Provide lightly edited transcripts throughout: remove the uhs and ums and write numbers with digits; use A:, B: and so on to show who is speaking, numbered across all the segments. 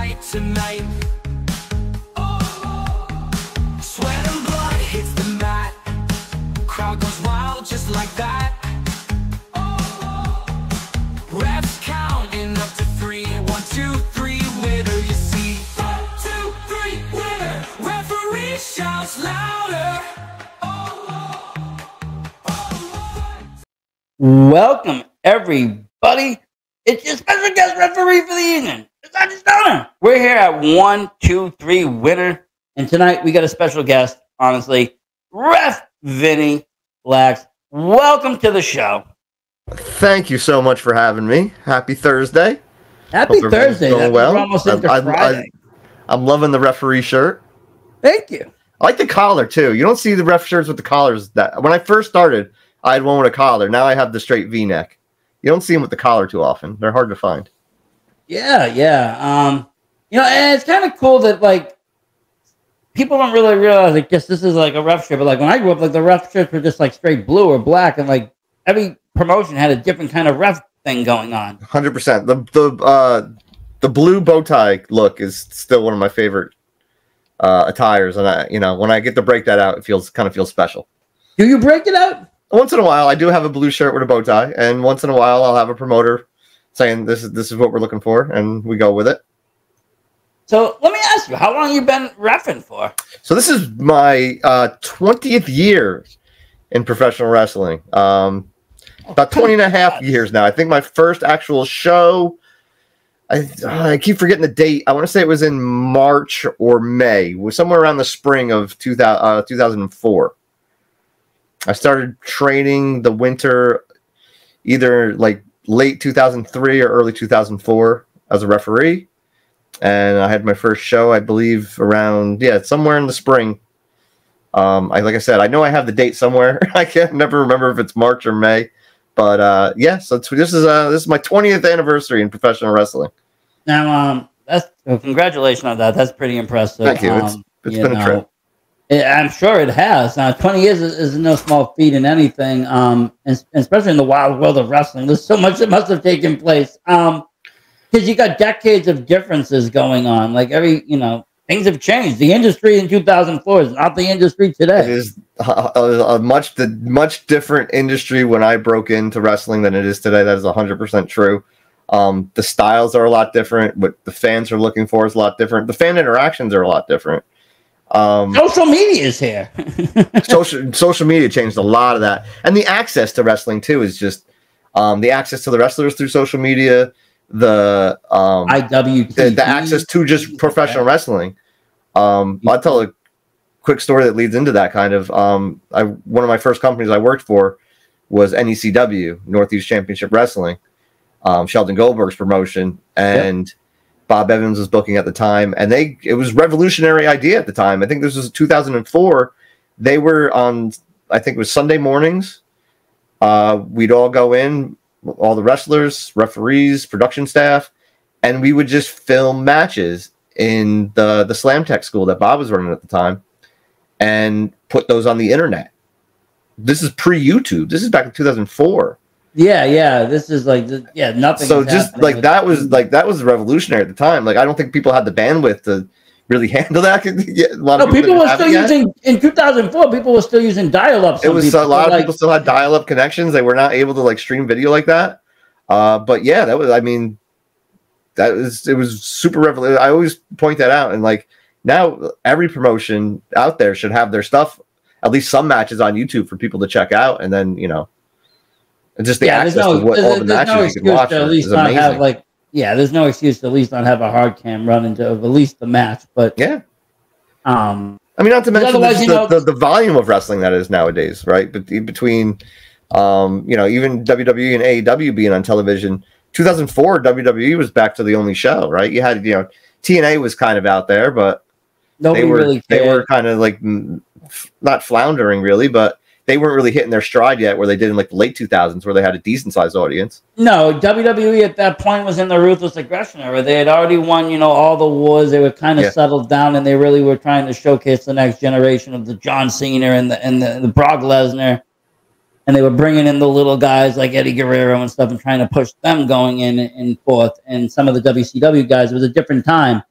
A: fight tonight. Sweat and blood hits the mat. Crowd goes wild just like that. Refs counting up to 3. 1, 2, 3, winner you see. 1, 2, 3, winner. Referee shouts louder.
B: Welcome, everybody. It's your special guest referee for the evening. It's Dr. Stoner. We're here at 1, 2, 3, winner. And tonight we got a special guest, honestly, Rev Vinny LAX. Welcome to the show.
C: Thank you so much for having me. Happy Thursday.
B: Happy Thursday.
C: Going well.
B: We're almost into Friday.
C: I'm loving the referee shirt.
B: Thank you.
C: I like the collar, too. You don't see the ref shirts with the collars. That when I first started, I had one with a collar. Now I have the straight V-neck. You don't see them with the collar too often. They're hard to find.
B: Yeah. You know, and it's kind of cool that, like, people don't really realize, like, this is like a ref shirt. But, like, when I grew up, like, the ref shirts were just, like, straight blue or black. And, like, every promotion had a different kind of ref thing going on.
C: 100%. The blue bow tie look is still one of my favorite attires. And, when I get to break that out, it kind of feels special.
B: Do you break it out?
C: Once in a while, I do have a blue shirt with a bow tie, and once in a while, I'll have a promoter saying this is what we're looking for, and we go with it.
B: So let me ask you, how long have you been reffing for?
C: So this is my 20th year in professional wrestling. About 20 and a half years now. I think my first actual show, I keep forgetting the date. I want to say it was in March or May. It was somewhere around the spring of 2004. I started training the winter, either like late 2003 or early 2004 as a referee. And I had my first show, I believe, around, somewhere in the spring. Like I said, I know I have the date somewhere. I can't never remember if it's March or May. But so this is my 20th anniversary in professional wrestling.
B: Now, congratulations on that. That's pretty impressive.
C: Thank you. It's been a trip.
B: I'm sure it has. 20 years is no small feat in anything, and especially in the wild world of wrestling. There's so much that must have taken place. Because you got decades of differences going on. Like things have changed. The industry in 2004 is not the industry today.
C: It is a much different industry when I broke into wrestling than it is today. That is 100% true. The styles are a lot different. What the fans are looking for is a lot different. The fan interactions are a lot different.
B: Social media is here.
C: social media changed a lot of that, and the access to wrestling too is just the access to the wrestlers through social media, the
B: IWTV,
C: the access to just professional wrestling. I'll tell a quick story that leads into that kind of. One of my first companies I worked for was NECW, Northeast Championship Wrestling, Sheldon Goldberg's promotion, and Bob Evans was booking at the time, and it was a revolutionary idea at the time. I think this was 2004. They were on, I think it was Sunday mornings. We'd all go in, all the wrestlers, referees, production staff, and we would just film matches in the Slam Tech school that Bob was running at the time and put those on the internet. This is pre-YouTube. This is back in 2004.
B: Yeah. This is nothing.
C: So just that was revolutionary at the time. Like I don't think people had the bandwidth to really handle that.
B: People were still using in 2004. People were still using dial-up.
C: A lot of people still had dial-up connections. They were not able to stream video like that. But yeah, that was. I mean, it was super revolutionary. I always point that out. And now every promotion out there should have their stuff, at least some matches on YouTube for people to check out, and then and just the access to all the matches you can watch is amazing.
B: There's no excuse to at least not have a hard cam run into at least the match. But
C: I mean, not to mention the volume of wrestling that is nowadays, right? But between even WWE and AEW being on television, 2004 WWE was back to the only show, right? You had TNA was kind of out there, but they were kind of not floundering really, but they weren't really hitting their stride yet, where they did in the late 2000s, where they had a decent sized audience.
B: No, WWE at that point was in the Ruthless Aggression era. They had already won, all the wars. They were kind of settled down, and they really were trying to showcase the next generation of the John Cena and the Brock Lesnar. And they were bringing in the little guys like Eddie Guerrero and stuff, and trying to push them going in and forth. And some of the WCW guys, it was a different time.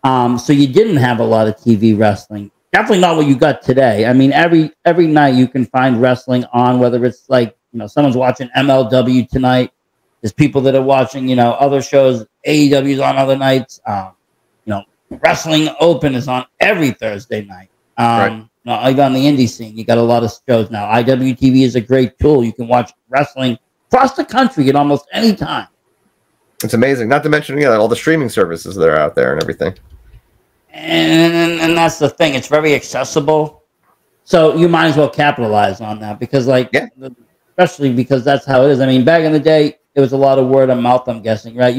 B: So you didn't have a lot of TV wrestling. Definitely not what you got today. I mean, every night you can find wrestling on, whether it's like, someone's watching MLW tonight. There's people that are watching, other shows. AEW's on other nights. Wrestling Open is on every Thursday night.
C: Right.
B: Like on the indie scene, you got a lot of shows now. IWTV is a great tool. You can watch wrestling across the country at almost any time.
C: It's amazing. Not to mention, all the streaming services that are out there and everything.
B: And that's the thing. It's very accessible. So you might as well capitalize on that because, especially because that's how it is. I mean, back in the day, it was a lot of word of mouth, I'm guessing, right?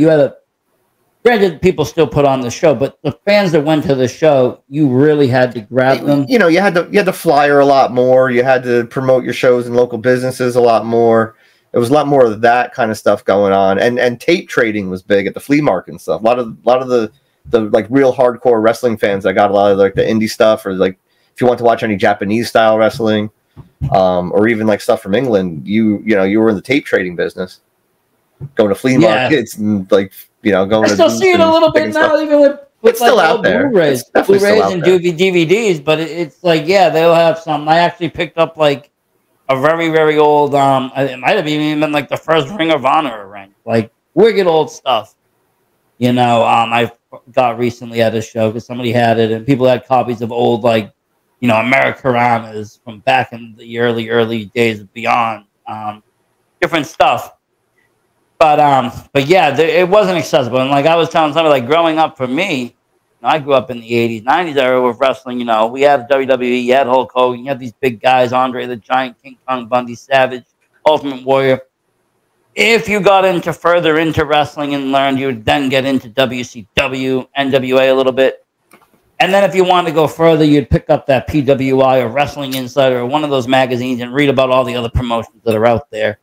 B: Granted, people still put on the show, but the fans that went to the show, you really had to grab them.
C: You had to flyer a lot more. You had to promote your shows in local businesses a lot more. There was a lot more of that kind of stuff going on, and tape trading was big at the flea market and stuff. A lot of the like real hardcore wrestling fans that got a lot of like the indie stuff, or like if you want to watch any Japanese style wrestling, or even like stuff from England, you were in the tape trading business, going to flea markets and like. Going. I
B: still see it a little bit now, even with
C: it's still out there.
B: Blu-rays and DVDs, but it's like they'll have some. I actually picked up like a very very old. It might have even been like the first Ring of Honor ring, like wicked old stuff. I got recently at a show because somebody had it, and people had copies of old Americanas from back in the early days of Beyond, different stuff. But yeah, it wasn't accessible. And like I was telling somebody, like growing up for me, I grew up in the 80s, 90s era with wrestling. We had WWE, you had Hulk Hogan, you had these big guys, Andre the Giant, King Kong Bundy, Savage, Ultimate Warrior. If you got further into wrestling and learned, you would then get into WCW, NWA a little bit. And then if you wanted to go further, you'd pick up that PWI or Wrestling Insider or one of those magazines and read about all the other promotions that are out there.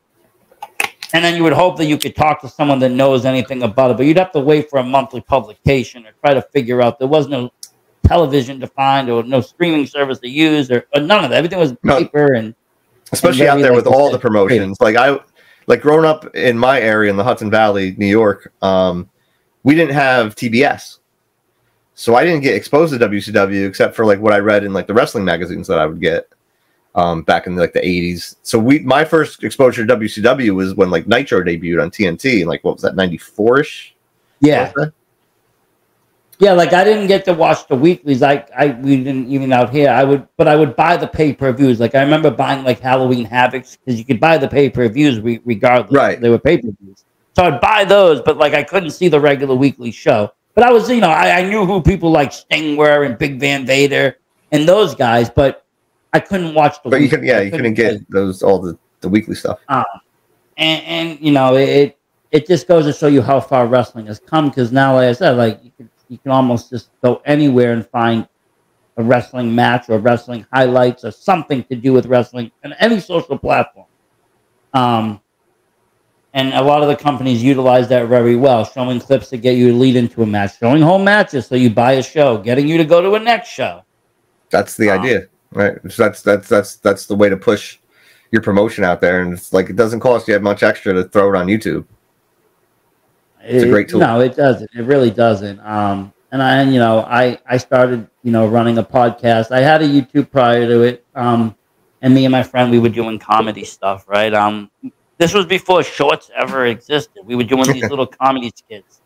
B: And then you would hope that you could talk to someone that knows anything about it, but you'd have to wait for a monthly publication or try to figure out. There was no television to find or no streaming service to use or none of that. Everything was paper and
C: especially out there with all the promotions. Like growing up in my area in the Hudson Valley, New York, we didn't have TBS, so I didn't get exposed to WCW except for like what I read in like the wrestling magazines that I would get. Back in like the 80s. So my first exposure to WCW was when like Nitro debuted on TNT, like what was that, 94-ish?
B: Yeah. Yeah, like I didn't get to watch the weeklies. We didn't even out here. I would buy the pay-per-views. Like I remember buying like Halloween Havocs because you could buy the pay-per-views regardless.
C: Right.
B: They were pay-per-views. So I'd buy those, but like I couldn't see the regular weekly show. But I was, I knew who people like Sting were and Big Van Vader and those guys, but I couldn't watch the.
C: But you couldn't get all the weekly stuff.
B: And it just goes to show you how far wrestling has come. Because now, like I said, like you can almost just go anywhere and find a wrestling match or wrestling highlights or something to do with wrestling on any social platform. And a lot of the companies utilize that very well, showing clips to get you to lead into a match, showing home matches so you buy a show, getting you to go to a next show.
C: That's the idea. Right, so that's the way to push your promotion out there, and it's like it doesn't cost you much extra to throw it on YouTube. It's a great tool.
B: No, it doesn't. It really doesn't. And I started running a podcast. I had a YouTube prior to it. And me and my friend, we were doing comedy stuff. Right. This was before shorts ever existed. We were doing these little comedy skits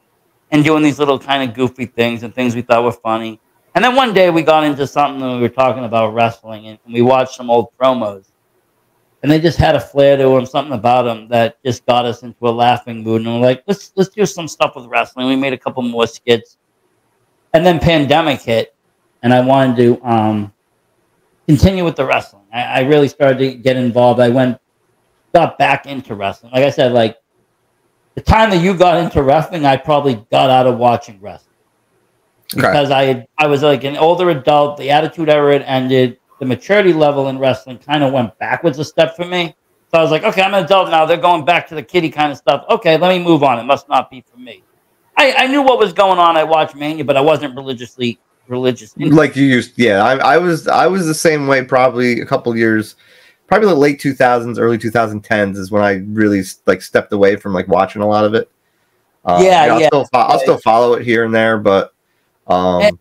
B: and doing these little kind of goofy things and things we thought were funny. And then one day we got into something and we were talking about wrestling and we watched some old promos. And they just had a flair to them, something about them that just got us into a laughing mood. And we're like, let's do some stuff with wrestling. We made a couple more skits. And then pandemic hit and I wanted to continue with the wrestling. I really started to get involved. Got back into wrestling. Like I said, like the time that you got into wrestling, I probably got out of watching wrestling. Because I was like an older adult, the Attitude Era had ended, the maturity level in wrestling kind of went backwards a step for me. So I was like, okay, I'm an adult now. They're going back to the kiddie kind of stuff. Okay, let me move on. It must not be for me. I knew what was going on. I watched Mania, but I wasn't religious.
C: Like you used, yeah. I was the same way. Probably a couple years, probably the late 2000s, early 2010s is when I really like stepped away from like watching a lot of it. I'll still follow it here and there, but.
B: And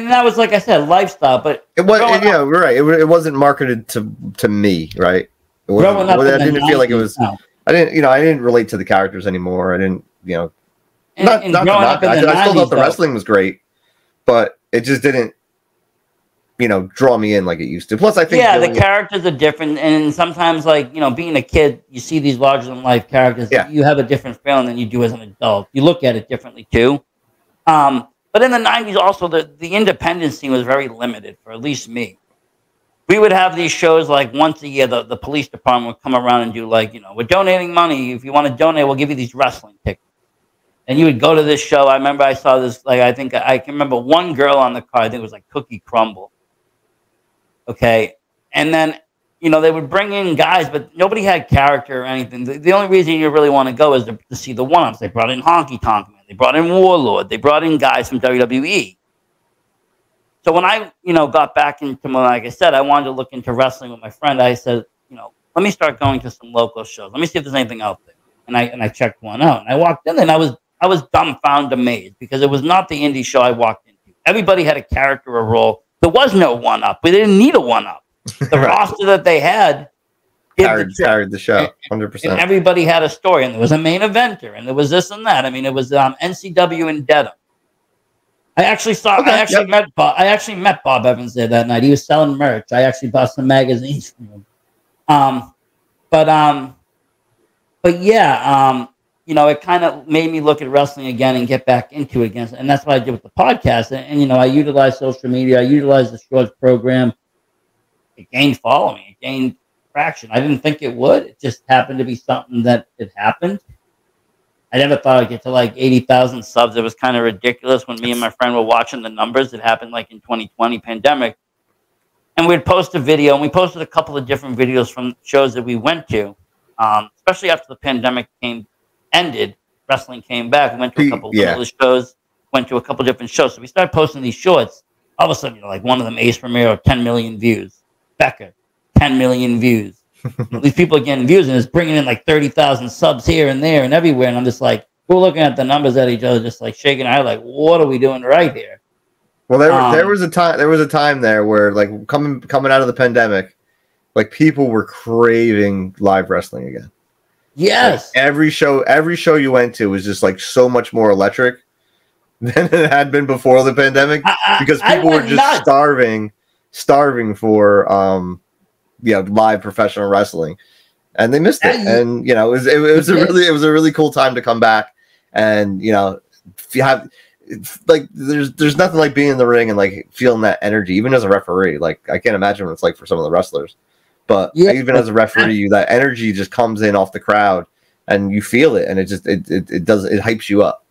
B: that was, like I said, lifestyle. But
C: it was, yeah, right. It wasn't marketed to me, right? It wasn't, I didn't feel like it was. No. I didn't relate to the characters anymore. I didn't, not to knock it. I still thought the wrestling was great, but it just didn't, draw me in like it used to. Plus, I think
B: the characters are different, and sometimes, like, being a kid, you see these larger than life characters. Yeah. You have a different feeling than you do as an adult. You look at it differently too. But in the 90s, also the independent scene was very limited for at least me. We would have these shows like once a year. The police department would come around and do like, we're donating money. If you want to donate, we'll give you these wrestling tickets. And you would go to this show. I remember I saw this, like, I think I can remember one girl on the card. I think it was like Cookie Crumble. Okay. And then, they would bring in guys, but nobody had character or anything. The only reason you really want to go is to see the one-ups. They brought in Honky Tonk Man. They brought in Warlord. They brought in guys from WWE. So when I, got back into, like I said, I wanted to look into wrestling with my friend. I said, let me start going to some local shows. Let me see if there's anything out there. And I checked one out. And I walked in, and I was dumbfounded, amazed, because it was not the indie show I walked into. Everybody had a character or role. There was no one-up. We didn't need a one-up. The roster that they had
C: carried the show, 100%.
B: And everybody had a story, and there was a main eventer, and there was this and that. I mean, it was NCW in Dedham. I actually met Bob Evans there that night. He was selling merch. I actually bought some magazines from him. But yeah, it kind of made me look at wrestling again and get back into it again. And that's what I did with the podcast. And I utilized social media. I utilized the Shorts program. It gained following. It gained traction. I didn't think it would. It just happened to be something that it happened. I never thought I'd get to like 80,000 subs. It was kind of ridiculous when me and my friend were watching the numbers. It happened like in 2020 pandemic. And we'd post a video, and we posted a couple of different videos from shows that we went to, especially after the pandemic ended. Wrestling came back. We went to a couple of shows, went to a couple of different shows. So we started posting these shorts. All of a sudden, like one of them, Ace Romero, 10 million views. Becker, 10 million views. These people are getting views, and it's bringing in like 30,000 subs here and there and everywhere. And I'm just like, we're looking at the numbers at each other, just like shaking our head, like, what are we doing right here?
C: Well, there was a time there where, like, coming out of the pandemic, like, people were craving live wrestling again.
B: Yes.
C: Like, every show you went to was just like so much more electric than it had been before the pandemic, because people were just starving for live professional wrestling, and they missed it. And it was a really cool time to come back, and if you have, like, there's nothing like being in the ring and like feeling that energy, even as a referee. Like, I can't imagine what it's like for some of the wrestlers, but even as a referee, that energy just comes in off the crowd, and you feel it, and it hypes you up.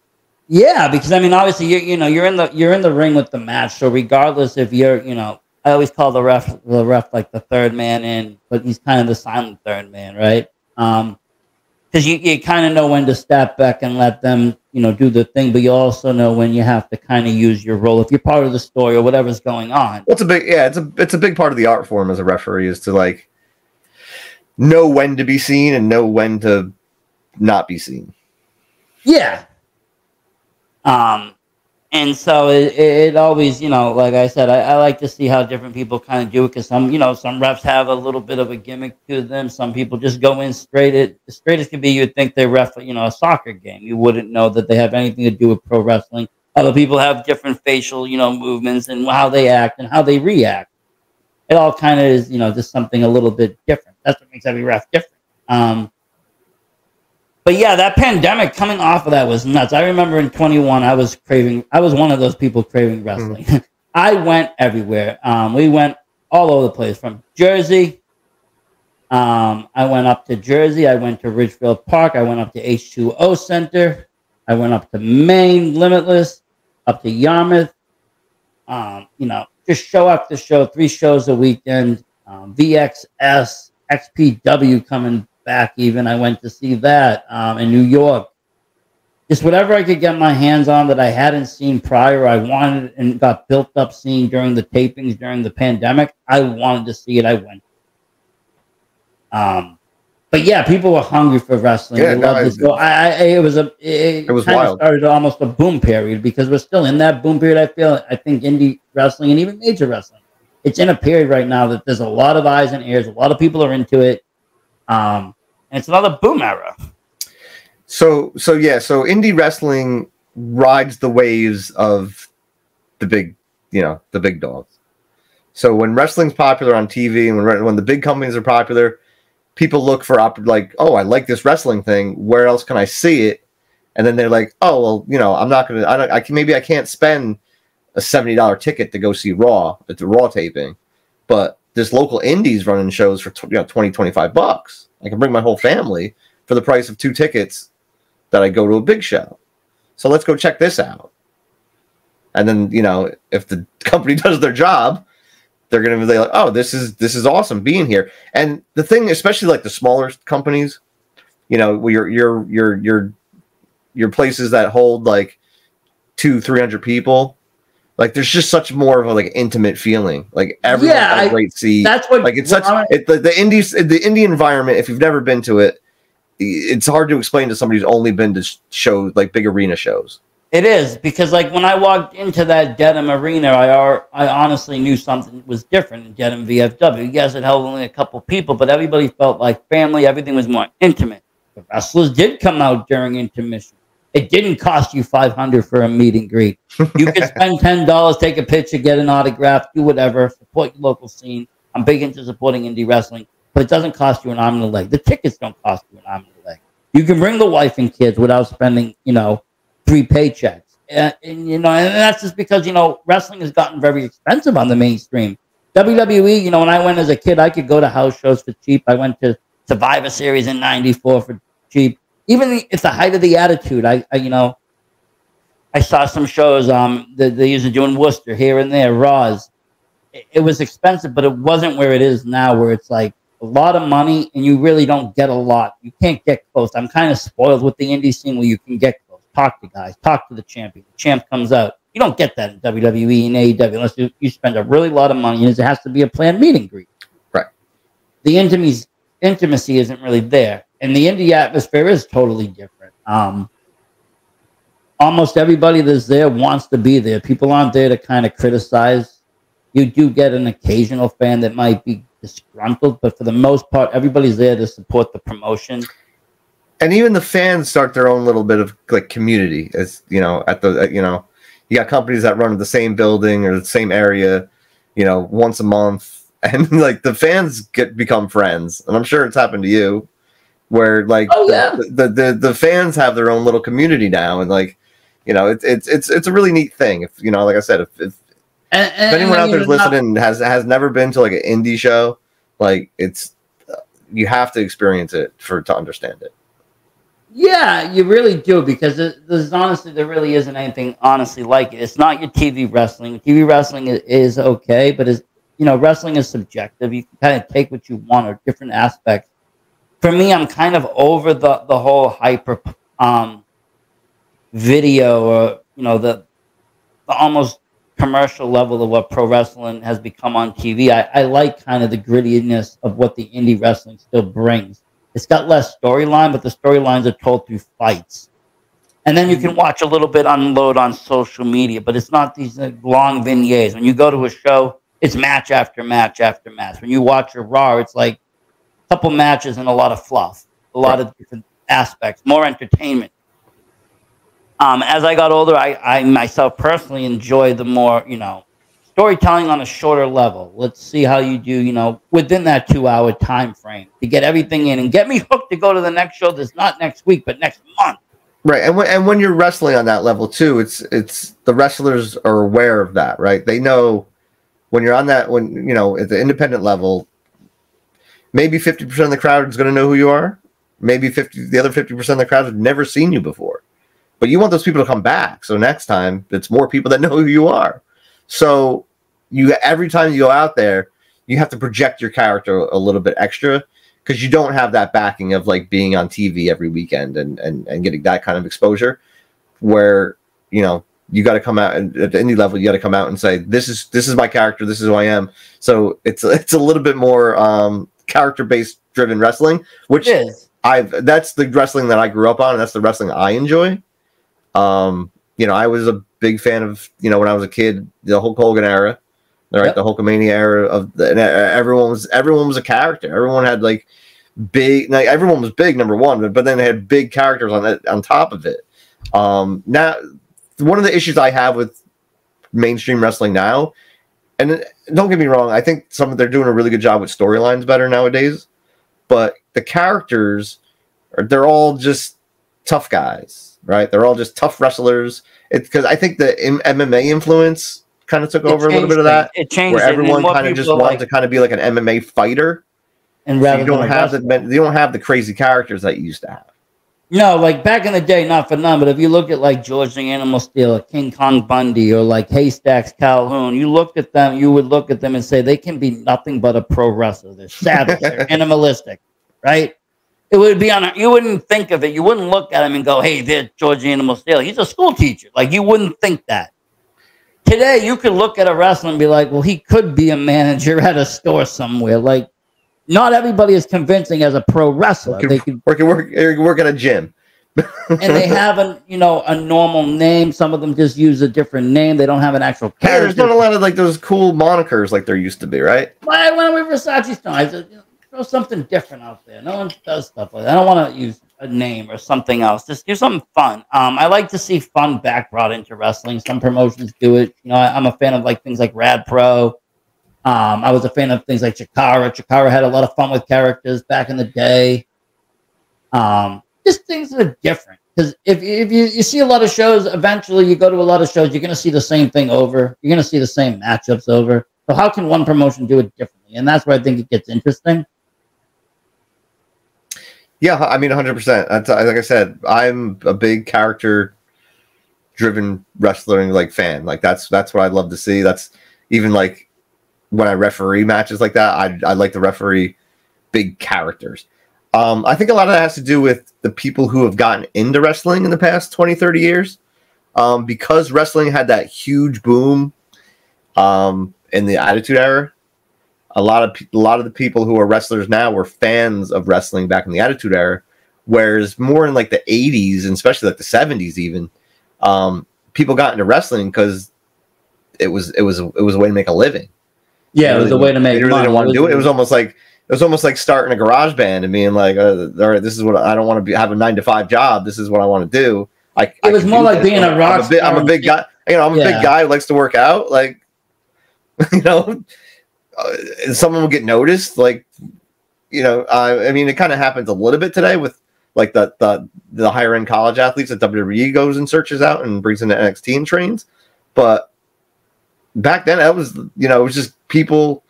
C: Yeah,
B: because I mean, obviously you're in the ring with the match, so regardless if you're I always call the ref like the third man in, but he's kind of the silent third man, right? Because you kind of know when to step back and let them, do the thing, but you also know when you have to kind of use your role if you're part of the story or whatever's going on.
C: Well, it's a big part of the art form as a referee, is to like know when to be seen and know when to not be seen.
B: Yeah. And so it always, like I said, I like to see how different people kind of do it, because some refs have a little bit of a gimmick to them. Some people just go in straight as can be. You'd think they ref, a soccer game. You wouldn't know that they have anything to do with pro wrestling. Other people have different facial, movements and how they act and how they react. It all kind of is, just something a little bit different. That's what makes every ref different. But yeah, that pandemic coming off of that was nuts. I remember in 21, I was one of those people craving wrestling. I went everywhere. We went all over the place, from Jersey. I went up to Jersey. I went to Ridgefield Park. I went up to H2O Center. I went up to Maine, Limitless, up to Yarmouth. Just show after show, 3 shows a weekend. VXS, XPW coming back even. I went to see that in New York. Just whatever I could get my hands on that I hadn't seen prior, I wanted and got built up seeing during the tapings during the pandemic. I wanted to see it. I went. But yeah, people were hungry for wrestling.
C: Yeah,
B: They
C: no,
B: loved it. So it
C: was
B: kind of
C: wild.
B: started almost a boom period because we're still in that boom period. I think indie wrestling and even major wrestling, it's in a period right now that there's a lot of eyes and ears. A lot of people are into it. And it's another boom era.
C: So indie wrestling rides the waves of the big, the big dogs. So when wrestling's popular on TV and when the big companies are popular, people look for like, oh, I like this wrestling thing. Where else can I see it? And then they're like, oh, well, I'm not gonna. Maybe I can't spend a $70 ticket to go see Raw at the Raw taping, but this local indies running shows for $20-$25. I can bring my whole family for the price of 2 tickets that I go to a big show. So let's go check this out. And then if the company does their job, they're going to be like, oh, this is awesome being here. And the thing, especially like the smaller companies, your places that hold like 200-300 people, like there's just such more of a like intimate feeling. Like everyone's got a great seat.
B: That's what
C: like it's such the indie environment. If you've never been to it, it's hard to explain to somebody who's only been to shows like big arena shows.
B: It is, because like when I walked into that Dedham arena, I honestly knew something was different in Dedham VFW. Yes, it held only a couple people, but everybody felt like family. Everything was more intimate. The wrestlers did come out during intermission. It didn't cost you $500 for a meet and greet. You could spend $10, take a picture, get an autograph, do whatever, support your local scene. I'm big into supporting indie wrestling, but it doesn't cost you an arm and a leg. The tickets don't cost you an arm and a leg. You can bring the wife and kids without spending, 3 paychecks. And that's just because, wrestling has gotten very expensive on the mainstream. WWE, when I went as a kid, I could go to house shows for cheap. I went to Survivor Series in '94 for cheap. Even at the height of the Attitude, I saw some shows that they used to do in Worcester, here and there, Raws. It was expensive, but it wasn't where it is now, where it's like a lot of money and you really don't get a lot. You can't get close. I'm kind of spoiled with the indie scene where you can get close. Talk to guys, talk to the champion. The champ comes out. You don't get that in WWE and AEW unless you spend a really lot of money, and it has to be a planned meet and greet.
C: Right.
B: The intimacy isn't really there, and the indie atmosphere is totally different. Almost everybody that's there wants to be there. People aren't there to kind of criticize. You do get an occasional fan that might be disgruntled, but for the most part, everybody's there to support the promotion.
C: And even the fans start their own little bit of like community, as you got companies that run the same building or the same area, once a month, and like the fans become friends. And I'm sure it's happened to you, where like the fans have their own little community now, and like it's a really neat thing. If like I said, if anyone out there's listening has never been to like an indie show, like you have to experience it to understand it.
B: Yeah, you really do, because there really isn't anything honestly like it. It's not your TV wrestling. TV wrestling is okay, but wrestling is subjective. You can kind of take what you want or different aspects. For me, I'm kind of over the whole hyper video, or the almost commercial level of what pro wrestling has become on TV. I like kind of the grittiness of what the indie wrestling still brings. It's got less storyline, but the storylines are told through fights. And then you can watch a little bit unload on social media, but it's not these long vignettes. When you go to a show, it's match after match after match. When you watch a Raw, it's like a couple matches and a lot of fluff, a lot of different aspects, more entertainment. As I got older, I myself personally enjoy the more, storytelling on a shorter level. Let's see how you do, within that 2-hour time frame to get everything in and get me hooked to go to the next show that's not next week, but next month.
C: Right. And when you're wrestling on that level too, it's the wrestlers are aware of that, right? They know when you're on that, at the independent level, maybe 50% of the crowd is going to know who you are. Maybe the other 50% of the crowd have never seen you before, but you want those people to come back. So next time it's more people that know who you are. So every time you go out there, you have to project your character a little bit extra, because you don't have that backing of like being on TV every weekend and getting that kind of exposure, where you got to come out, and at the indie level you got to come out and say, this is my character, this is who I am. So it's a little bit more character based driven wrestling, which
B: It is.
C: that's the wrestling that I grew up on, and that's the wrestling I enjoy. You know, I was a big fan of, you know, when I was a kid, the Hulk Hogan era, right? Yep. The Hulkamania era of everyone was a character. Everyone had like big, like everyone was big, number one, but then they had big characters on top of it. Now, one of the issues I have with mainstream wrestling now, and don't get me wrong, I think they're doing a really good job with storylines better nowadays, but the characters they're all just tough guys. Right, they're all just tough wrestlers. It's because I think the MMA influence kind of took over a little bit of that.
B: It changed,
C: where everyone kind of just wanted to kind of be like an MMA fighter,
B: and rather
C: so you don't have the crazy characters that you used to have.
B: No, like back in the day, not for none, but if you look at like George the Animal Steel, or King Kong Bundy, or like Haystacks Calhoun, you look at them, you would look at them and say they can be nothing but a pro wrestler. They're savage, they're animalistic, right? It would be you wouldn't think of it. You wouldn't look at him and go, hey, there's George the Animal Steel. He's a school teacher. Like, you wouldn't think that. Today, you could look at a wrestler and be like, well, he could be a manager at a store somewhere. Like, not everybody is convincing as a pro wrestler. They can
C: work at a gym.
B: And they have a normal name. Some of them just use a different name. They don't have an actual character.
C: Yeah, there's not a lot of like those cool monikers like there used to be, right?
B: Why when we Versace Stone? Throw something different out there. No one does stuff like that. I don't want to use a name or something else. Just do something fun. I like to see fun back brought into wrestling. Some promotions do it. You know, I'm a fan of like things like Rad Pro. I was a fan of things like Chikara. Chikara had a lot of fun with characters back in the day. Just things that are different. Because if you see a lot of shows, eventually you go to a lot of shows, you're going to see the same thing over. You're going to see the same matchups over. So how can one promotion do it differently? And that's where I think it gets interesting.
C: Yeah, I mean, 100%. That's, like I said, I'm a big character-driven wrestling like fan. Like that's what I'd love to see. That's even like when I referee matches like that. I like to referee big characters. I think a lot of that has to do with the people who have gotten into wrestling in the past 20, 30 years. Because wrestling had that huge boom in the Attitude Era. A lot of the people who are wrestlers now were fans of wrestling back in the Attitude Era, whereas more in like the 80s and especially like the 70s even, people got into wrestling because it was a way to make a living.
B: Yeah, it was a way to make money.
C: They really didn't want to do it. It was almost like starting a garage band and being like, all right, this is what I don't want to have a 9-to-5 job. This is what I want to do. It
B: was more like being a rock star.
C: I'm a big guy. You know, I'm a big guy who likes to work out. Like, you know. Someone will get noticed, like, you know. I mean, it kind of happens a little bit today with like the higher end college athletes that WWE goes and searches out and brings into NXT and trains. But back then, it was just people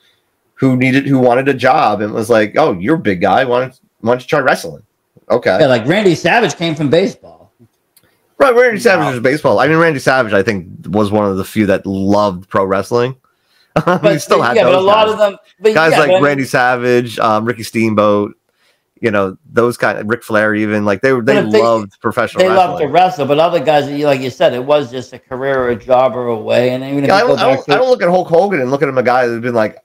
C: who wanted a job and was like, oh, you're a big guy. Why don't you try wrestling? Okay. Yeah,
B: like Randy Savage came from baseball.
C: Right, Randy Savage was baseball. I mean, Randy Savage, I think, was one of the few that loved pro wrestling. But still had
B: but a lot of them
C: guys like Randy Savage, Ricky Steamboat, you know, those kind of Ric Flair, even like they loved professional.
B: They loved to wrestle, but other guys, like you said, it was just a career or a job or a way. And even if
C: I don't look at Hulk Hogan and look at him a guy that's been like,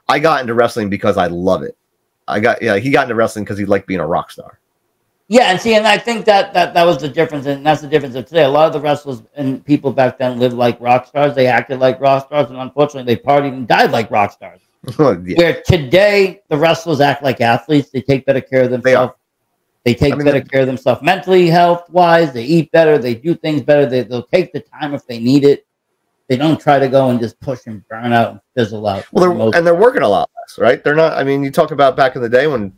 C: I got into wrestling because I love it. He got into wrestling because he liked being a rock star.
B: Yeah, and I think that was the difference, and that's the difference of today. A lot of the wrestlers and people back then lived like rock stars. They acted like rock stars, and unfortunately, they partied and died like rock stars. Yeah. Where today, the wrestlers act like athletes. They take better care of themselves. They take better care of themselves mentally, health-wise. They eat better. They do things better. They'll take the time if they need it. They don't try to go and just push and burn out and fizzle out.
C: Well, they're working a lot less, right? They're not. I mean, you talk about back in the day when,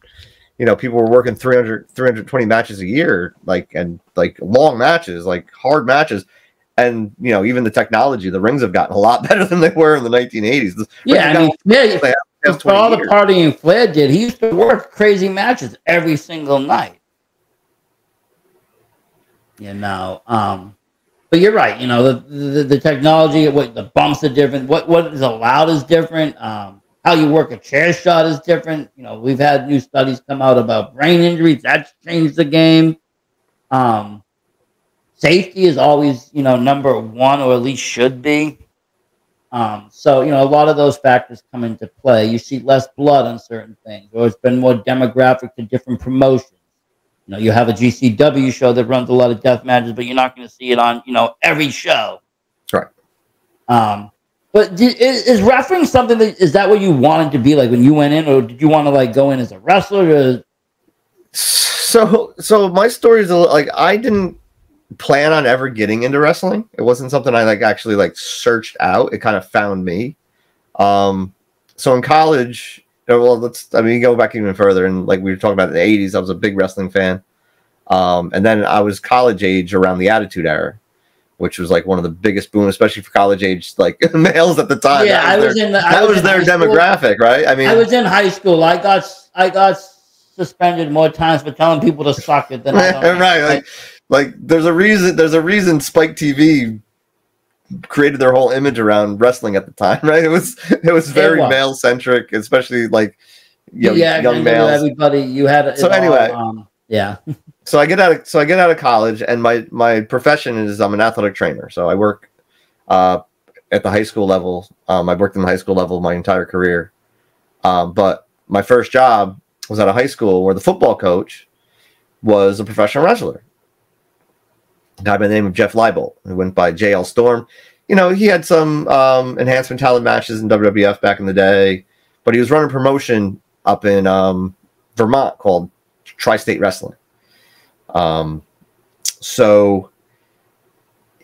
C: you know, people were working 320 matches a year, like long matches, like hard matches. And, you know, even the technology, the rings have gotten a lot better than they were in the 1980s.
B: Yeah, I mean, for all the partying Flair did, he used to work crazy matches every single night. You know, but you're right. You know, the technology, what the bumps are different. What is allowed is different. How you work a chair shot is different. You know, we've had new studies come out about brain injuries. That's changed the game. Safety is always, you know, number one, or at least should be. So, a lot of those factors come into play. You see less blood on certain things, or it's been more demographic to different promotions. You have a GCW show that runs a lot of death matches, but you're not going to see it on, every show.
C: Right.
B: But is refereeing something is that what you wanted to be like when you went in, or did you want to like go in as a wrestler?
C: So my story is like, I didn't plan on ever getting into wrestling. It wasn't something I actually searched out. It kind of found me. So in college, well, go back even further, and like we were talking about in the 80s, I was a big wrestling fan. And then I was college age around the Attitude Era, which was like one of the biggest boom, especially for college age males at the time.
B: Yeah,
C: that was their demographic, right? I mean,
B: I was in high school. I got suspended more times for telling people to suck it than I don't
C: right. Like there's a reason Spike TV created their whole image around wrestling at the time, right? It was very male centric, especially young males.
B: Everybody, you had.
C: So anyway,
B: yeah.
C: So I get out of college, and my profession is I'm an athletic trainer. So I work at the high school level. I've worked in the high school level my entire career. But my first job was at a high school where the football coach was a professional wrestler. A guy by the name of Jeff Leibold, who went by JL Storm. He had some enhancement talent matches in WWF back in the day, but he was running a promotion up in Vermont called Tri-State Wrestling. So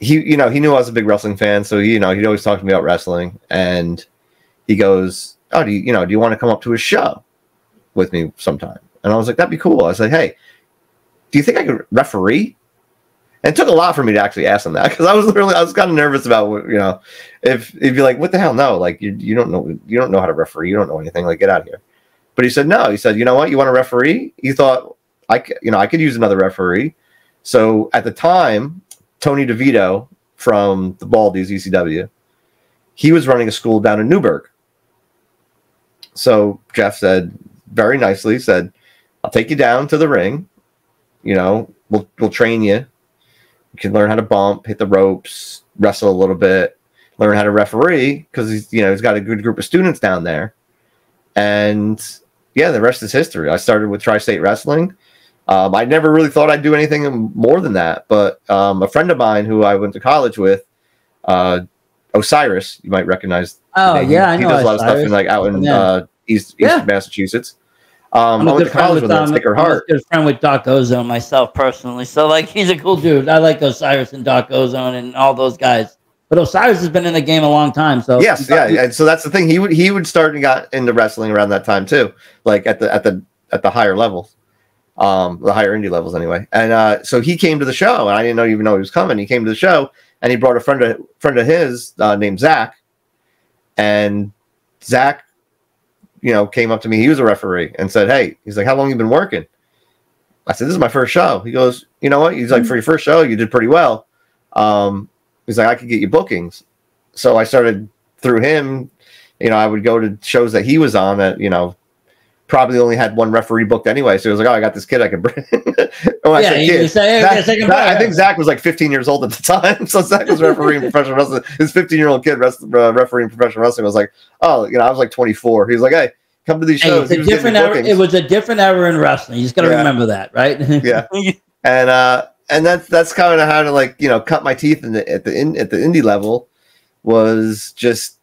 C: he knew I was a big wrestling fan, so he'd always talk to me about wrestling, and he goes, "Oh, do you want to come up to a show with me sometime?" And I was like, "That'd be cool." I was like, "Hey, do you think I could referee?" And it took a lot for me to actually ask him that, because I was kind of nervous about, if he'd be like, "What the hell? No, like you don't know how to referee. You don't know anything. Like, get out of here." But he said, "No." He said, "You know what? You want to referee?" He thought I could use another referee. So at the time, Tony DeVito from the Baldies ECW, he was running a school down in Newburgh. So Jeff said very nicely, "I'll take you down to the ring. We'll train you. You can learn how to bump, hit the ropes, wrestle a little bit, learn how to referee, because he's got a good group of students down there." And yeah, the rest is history. I started with Tri-State Wrestling. I never really thought I'd do anything more than that, but a friend of mine who I went to college with, Osiris, you might recognize.
B: Oh yeah, I know.
C: He does a lot of stuff out in East Massachusetts. I went to college with him, Sacred Heart.
B: I'm a good friend with Doc Ozone myself personally, so he's a cool dude. I like Osiris and Doc Ozone and all those guys. But Osiris has been in the game a long time, so
C: yes, and so that's the thing. He would start and got into wrestling around that time too, like at the higher levels. The higher indie levels anyway. And so he came to the show, and I didn't even know he was coming. He came to the show, and he brought a friend of his named Zach. And Zach, came up to me. He was a referee and said, "Hey," he's like, "how long you been working?" I said, "This is my first show." He goes, "You know what?" He's like, "For your first show, you did pretty well." He's like, "I could get you bookings." So I started through him. I would go to shows that he was on that, probably only had one referee booked anyway. So he was like, "Oh, I got this kid I can bring." I think Zach was like 15 years old at the time. So Zach was refereeing professional wrestling. His 15-year-old kid refereeing professional wrestling. I was like, "Oh, I was like 24. He was like, "Hey, come to these shows."
B: It was a different era in wrestling. You just got to remember that, right?
C: Yeah. And that's kind of how to cut my teeth at the indie level, was just,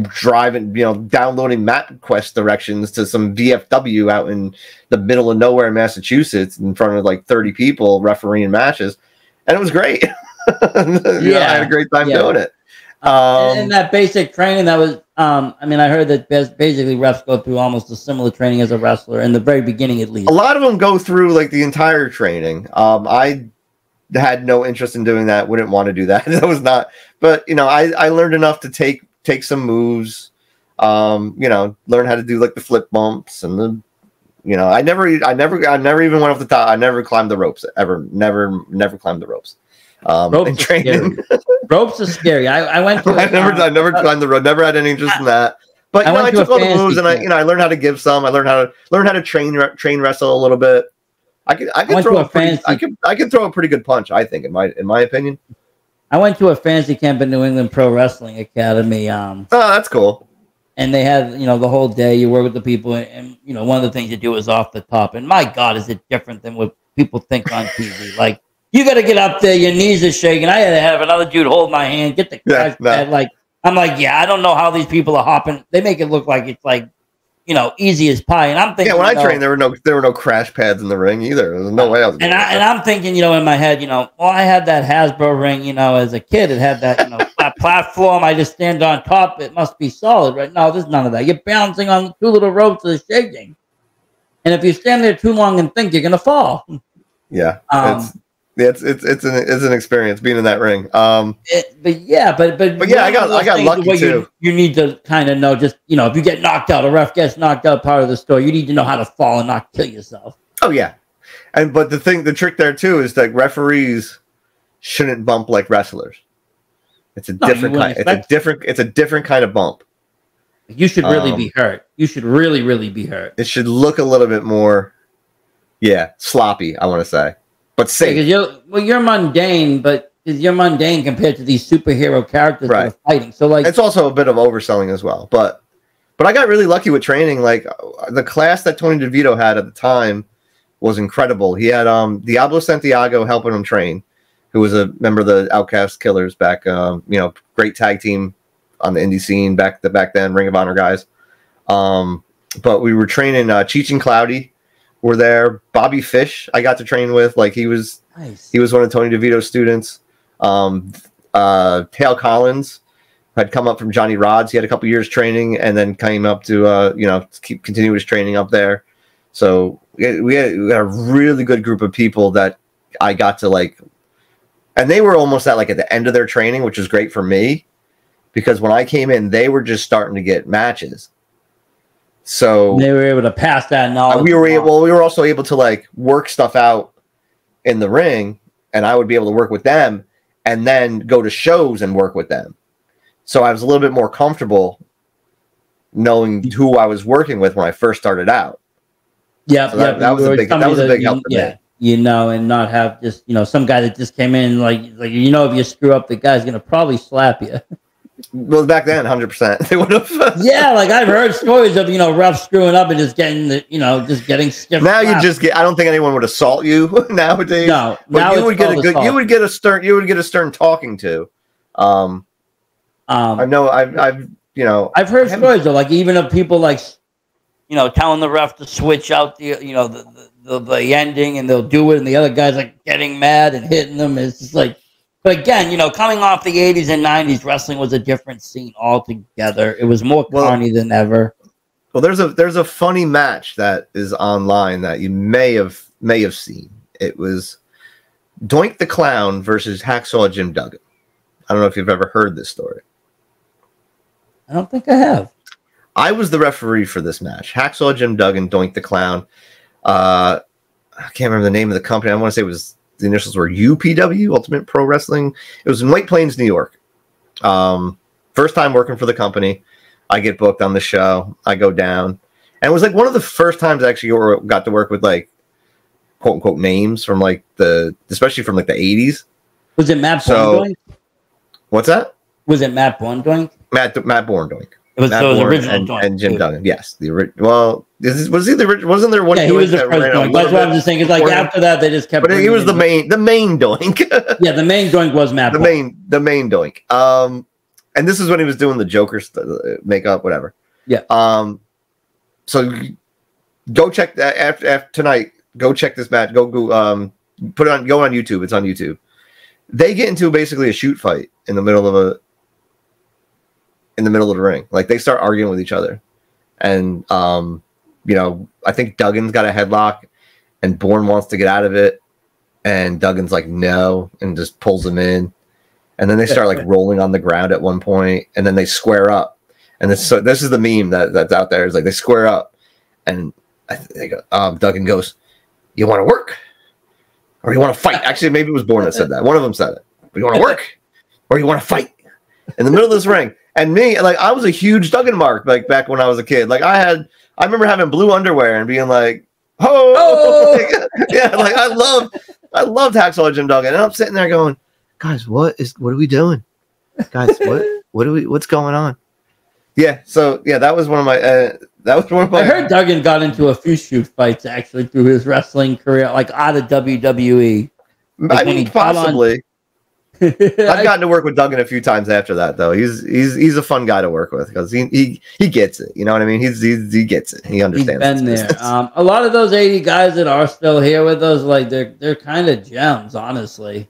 C: driving, downloading MapQuest directions to some VFW out in the middle of nowhere in Massachusetts in front of 30 people refereeing matches. And it was great. I had a great time doing it.
B: And that basic training, that was, I heard that basically refs go through almost a similar training as a wrestler in the very beginning, at least.
C: A lot of them go through the entire training. I had no interest in doing that. Wouldn't want to do that. That was not, but I learned enough to take some moves, learn how to do the flip bumps and the, I never even went off the top. I never climbed the ropes ever. Never climbed the ropes.
B: Ropes are scary. Ropes are scary. I went to.
C: I never climbed the rope. Never had any interest in that. But I took all the moves and I learned how to give some. I learned how to train wrestle a little bit. I could throw a pretty good punch. I think in my opinion.
B: I went to a fancy camp in New England Pro Wrestling Academy.
C: Oh, that's cool.
B: And they had, the whole day you work with the people, and one of the things you do is off the top. And my God, is it different than what people think on TV? Like, you got to get up there, your knees are shaking. I had to have another dude hold my hand, get the crash pad. Like, I'm like, yeah, I don't know how these people are hopping. They make it look like it's like, easy as pie. And I'm thinking,
C: when I trained, there were no crash pads in the ring either. There's no way I was.
B: And I'm thinking, in my head, well, I had that Hasbro ring, as a kid. It had that, that platform. I just stand on top. It must be solid, right? No, there's none of that. You're bouncing on 2 little ropes of shaking, and if you stand there too long and think, you're gonna fall.
C: Yeah, it's an experience being in that ring.
B: But yeah,
C: I got lucky too.
B: You need to kind of know, just if you get knocked out, a ref gets knocked out, part of the story. You need to know how to fall and not kill yourself.
C: Oh yeah, but the trick there too is that referees shouldn't bump like wrestlers. It's a different kind. It's a different kind of bump.
B: You should really be hurt. You should really, really be hurt.
C: It should look a little bit more, sloppy. I want to say, but safe.
B: Because you're mundane, but you're mundane compared to these superhero characters that are fighting. So like, it's
C: also a bit of overselling as well. But I got really lucky with training. Like the class that Tony DeVito had at the time was incredible. He had Diablo Santiago helping him train, who was a member of the Outcast Killers back. Great tag team on the indie scene back then, Ring of Honor guys. But we were training Cheech and Cloudy were there. Bobby Fish I got to train with. Like he was one of Tony DeVito's students. Hale Collins had come up from Johnny Rods. He had a couple years training and then came up to continue his training up there. So we had a really good group of people that I got to like, and they were almost at the end of their training, which was great for me. Because when I came in, they were just starting to get matches, so
B: they were able to pass that knowledge.
C: We were also able to work stuff out in the ring, and I would be able to work with them, and then go to shows and work with them. So I was a little bit more comfortable knowing who I was working with when I first started out.
B: Yeah,
C: so that was a big help for me.
B: And not have just some guy that just came in if you screw up, the guy's gonna probably slap you.
C: Well, back then, 100%, they would have.
B: Yeah, I've heard stories of refs screwing up and just getting just getting stiff.
C: Now slapped. You just get. I don't think anyone would assault you nowadays.
B: No,
C: but
B: now
C: you would get a good. Assault. You would get a stern talking to. I know. I've
B: heard stories though, even of people telling the ref to switch out the ending, and they'll do it, and the other guy's getting mad and hitting them. It's just but again, coming off the 80s and 90s, wrestling was a different scene altogether. It was more corny than ever.
C: Well, there's a funny match that is online that you may have seen. It was Doink the Clown versus Hacksaw Jim Duggan. I don't know if you've ever heard this story.
B: I don't think I have.
C: I was the referee for this match. Hacksaw Jim Duggan, Doink the Clown. I can't remember the name of the company. I want to say it was. The initials were UPW, Ultimate Pro Wrestling. It was in White Plains, New York. First time working for the company. I get booked on the show. I go down. And it was one of the first times I actually got to work with quote unquote names from especially from the 80s.
B: Was it Matt Borndoink?
C: What's that?
B: Was it Matt Borndoink?
C: Matt Borndoink.
B: It was the original
C: and Jim Duggan. Yes, the original. Well, was he the original? Wasn't there one?
B: Yeah, he was the first Doink. That's what I'm just saying. It's after that they just kept.
C: But he was the main Doink.
B: Yeah, the main Doink was Matt.
C: The main Doink. And this is when he was doing the Joker makeup, whatever.
B: Yeah.
C: So go check that after tonight. Go check this match. Go put it on. Go on YouTube. It's on YouTube. They get into basically a shoot fight in the middle of the ring. They start arguing with each other. And, I think Duggan's got a headlock and Bourne wants to get out of it. And Duggan's no, and just pulls him in. And then they start rolling on the ground at one point, and then they square up. And this is the meme that's out there. It's they square up. And Duggan goes, "You want to work? Or you want to fight?" Actually, maybe it was Bourne that said that. One of them said it. "You want to work? Or you want to fight?" In the middle of this ring. And me, I was a huge Duggan mark, back when I was a kid. I remember having blue underwear and being oh! Yeah, I loved Hacksaw Jim Duggan. And I'm sitting there going, guys, what are we doing? Guys, what's going on? Yeah, so yeah, that was one of my
B: I heard Duggan got into a few shoot fights actually through his wrestling career, like out of WWE. Like
C: I mean, possibly. I've gotten to work with Duggan a few times after that, though. He's a fun guy to work with because he gets it. You know what I mean? He gets it. He understands.
B: He's been there. A lot of those 80 guys that are still here with us, like they're kind of gems, honestly.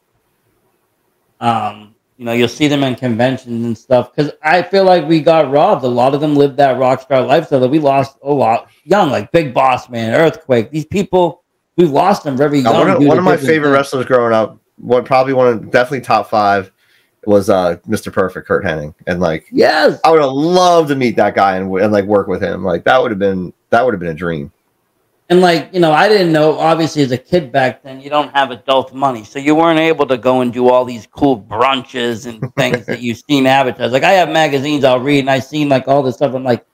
B: You know, you'll see them in conventions and stuff because I feel like we got robbed. A lot of them lived that rock star lifestyle that we lost a lot young, like Big Boss Man, Earthquake. These people, we lost them very young.
C: One of my favorite wrestlers growing up, definitely top 5, was Mr. Perfect, Kurt Hennig, and like,
B: yes,
C: I would have loved to meet that guy and like work with him. Like that would have been a dream.
B: And like, you know, I didn't know, obviously as a kid back then, you don't have adult money. So you weren't able to go and do all these cool brunches and things that you've seen advertised. Like I have magazines I'll read and I seen like all this stuff. I'm like,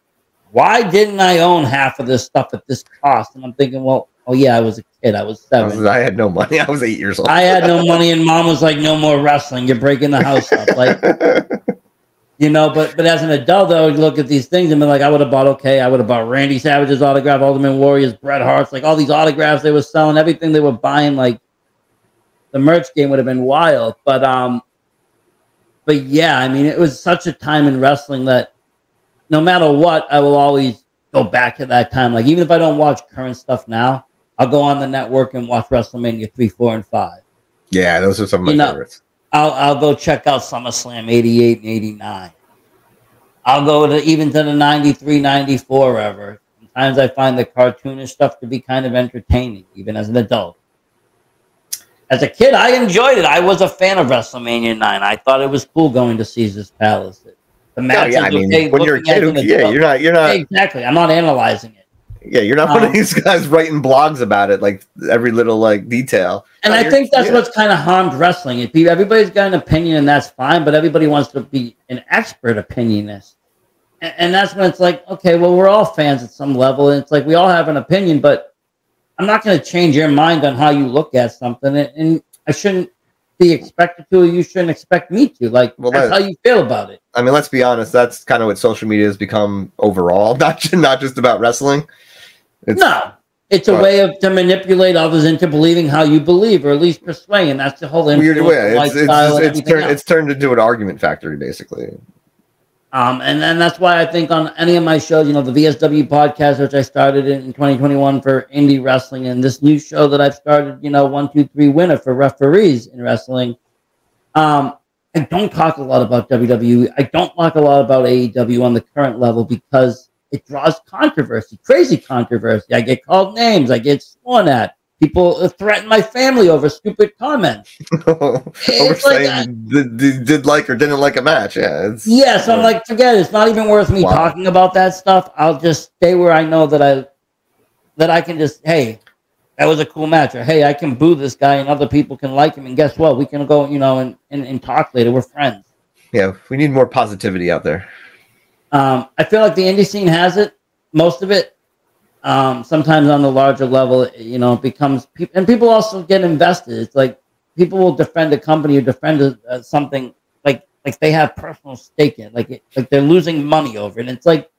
B: why didn't I own half of this stuff at this cost? And I'm thinking, well, oh yeah, I was a kid. I was 7.
C: I had no money. I was 8 years old.
B: I had no money and mom was like, no more wrestling. You're breaking the house up. Like, you know, but as an adult, though, you look at these things and be like, I would have bought Randy Savage's autograph, Ultimate Warriors, Bret Hart's, like all these autographs they were selling, everything they were buying, like the merch game would have been wild. But yeah, I mean, it was such a time in wrestling that no matter what, I will always go back to that time. Like even if I don't watch current stuff now, I'll go on the network and watch WrestleMania 3, 4, and 5.
C: Yeah, those are some of my favorites.
B: I'll go check out SummerSlam 88 and 89. I'll go to the 93, 94 ever. Sometimes I find the cartoonish stuff to be kind of entertaining, even as an adult. As a kid, I enjoyed it. I was a fan of WrestleMania 9. I thought it was cool going to Caesar's Palace. The matches,
C: I mean, when you're a kid, you're not
B: exactly. I'm not analyzing it.
C: Yeah, you're not one of these guys writing blogs about it, like every little like detail.
B: And I think that's what's kind of harmed wrestling. Everybody's got an opinion, and that's fine. But everybody wants to be an expert opinionist, and that's when it's like, okay, well, we're all fans at some level, and it's like we all have an opinion, but I'm not going to change your mind on how you look at something, and I shouldn't be expected to, or you shouldn't expect me to. Like, that's how you feel about it.
C: I mean, let's be honest. That's kind of what social media has become overall, not just about wrestling.
B: It's a way to manipulate others into believing how you believe, or at least persuade, and that's the whole
C: weird way. It's turned into an argument factory, basically.
B: And then that's why I think on any of my shows, you know, the VSW podcast, which I started in 2021 for indie wrestling, and this new show that I've started, you know, 1, 2, 3 winner for referees in wrestling. I don't talk a lot about WWE. I don't talk a lot about AEW on the current level because it draws controversy, crazy controversy. I get called names. I get sworn at. People threaten my family over stupid comments.
C: Over saying did like or didn't like a match. Yeah.
B: So I'm like, forget it. It's not even worth me talking about that stuff. I'll just stay where I know that I can just, hey, that was a cool match. Or, hey, I can boo this guy and other people can like him. And guess what? We can go, you know, and talk later. We're friends.
C: Yeah, we need more positivity out there.
B: I feel like the indie scene has it, most of it. Sometimes on the larger level, you know, it becomes, and people also get invested. It's like people will defend a company or defend something like they have personal stake in, like they're losing money over it. And it's like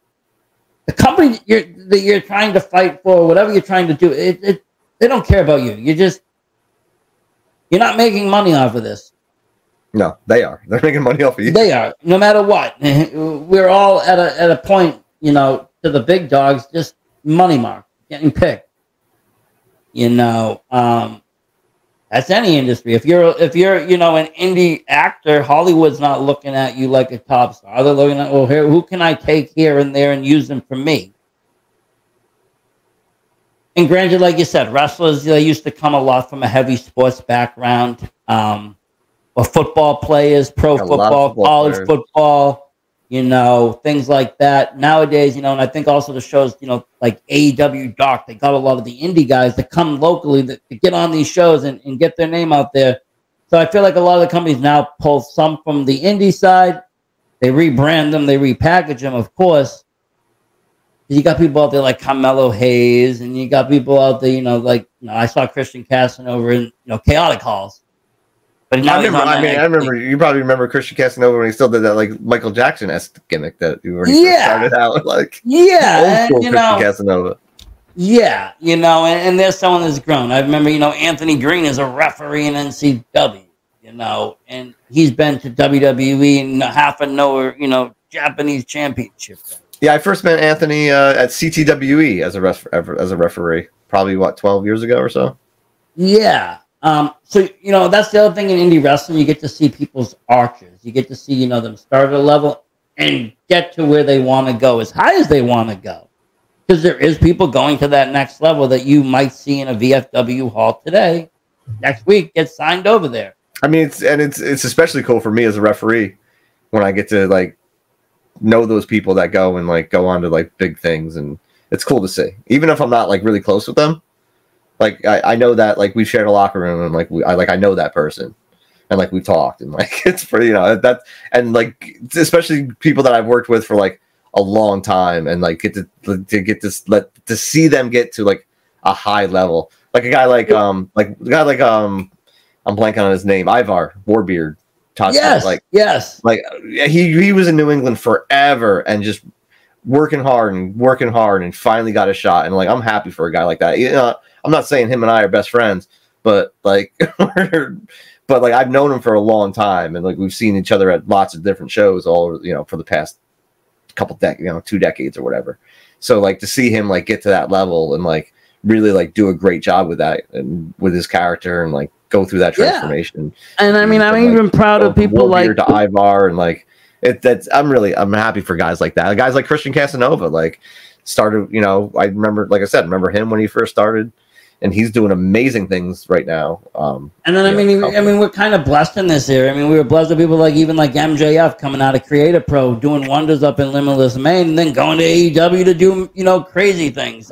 B: the company that you're trying to fight for, whatever you're trying to do, they don't care about you. You're not making money off of this.
C: No, they are. They're making money off of you.
B: They are, no matter what. We're all at a point, you know, to the big dogs, just money mark, getting picked. You know, that's any industry. If you're, you know, an indie actor, Hollywood's not looking at you like a top star. They're looking at, well, here, who can I take here and there and use them for me? And granted, like you said, wrestlers, they used to come a lot from a heavy sports background. Or football players, pro football, college football, you know, things like that. Nowadays, you know, and I think also the shows, you know, like AEW Dark, they got a lot of the indie guys that come locally to get on these shows and get their name out there. So I feel like a lot of the companies now pull some from the indie side. They rebrand them, they repackage them, of course. You got people out there like Carmelo Hayes, and you got people out there, you know, like, you know, I saw Christian Casanova in, you know, Chaotic Halls. But now
C: I remember. You probably remember Christian Casanova when he still did that like Michael Jackson-esque gimmick that when he first started out, like old school Christian Casanova.
B: Yeah, and there's someone that's grown. I remember, Anthony Green is a referee in NCW, and he's been to WWE and half a knower, Japanese championship.
C: Yeah, I first met Anthony at CTWE as a referee, probably 12 years ago or so.
B: Yeah. So that's the other thing in indie wrestling. You get to see people's arches. You get to see them start at a level and get to where they want to go, as high as they want to go. Because there is people going to that next level that you might see in a VFW hall today. Next week, get signed over there.
C: I mean, it's especially cool for me as a referee when I get to like know those people that go and like go on to like big things, and it's cool to see. Even if I'm not like really close with them, like I know that like we've shared a locker room, and like I know that person, and like we talked, and like it's pretty that, and like especially people that I've worked with for like a long time, and like get to see them get to like a high level, like a guy like I'm blanking on his name, Ivar Warbeard.
B: Yes,
C: like he was in New England forever and just working hard and finally got a shot, and like I'm happy for a guy like that. I'm not saying him and I are best friends, but like but like I've known him for a long time, and like we've seen each other at lots of different shows all for the past couple 2 decades or whatever. So like to see him like get to that level and like really like do a great job with that and with his character and like go through that transformation.
B: And I mean, I'm even proud of people like
C: to Ivar, and like I'm happy for guys like that. Guys like Christian Casanova, like started, I remember, like I said, him when he first started, and he's doing amazing things right now.
B: And then I mean, we're kind of blessed in this area. I mean, we were blessed with people like MJF coming out of Creative Pro, doing wonders up in Limitless Maine, and then going to AEW to do crazy things.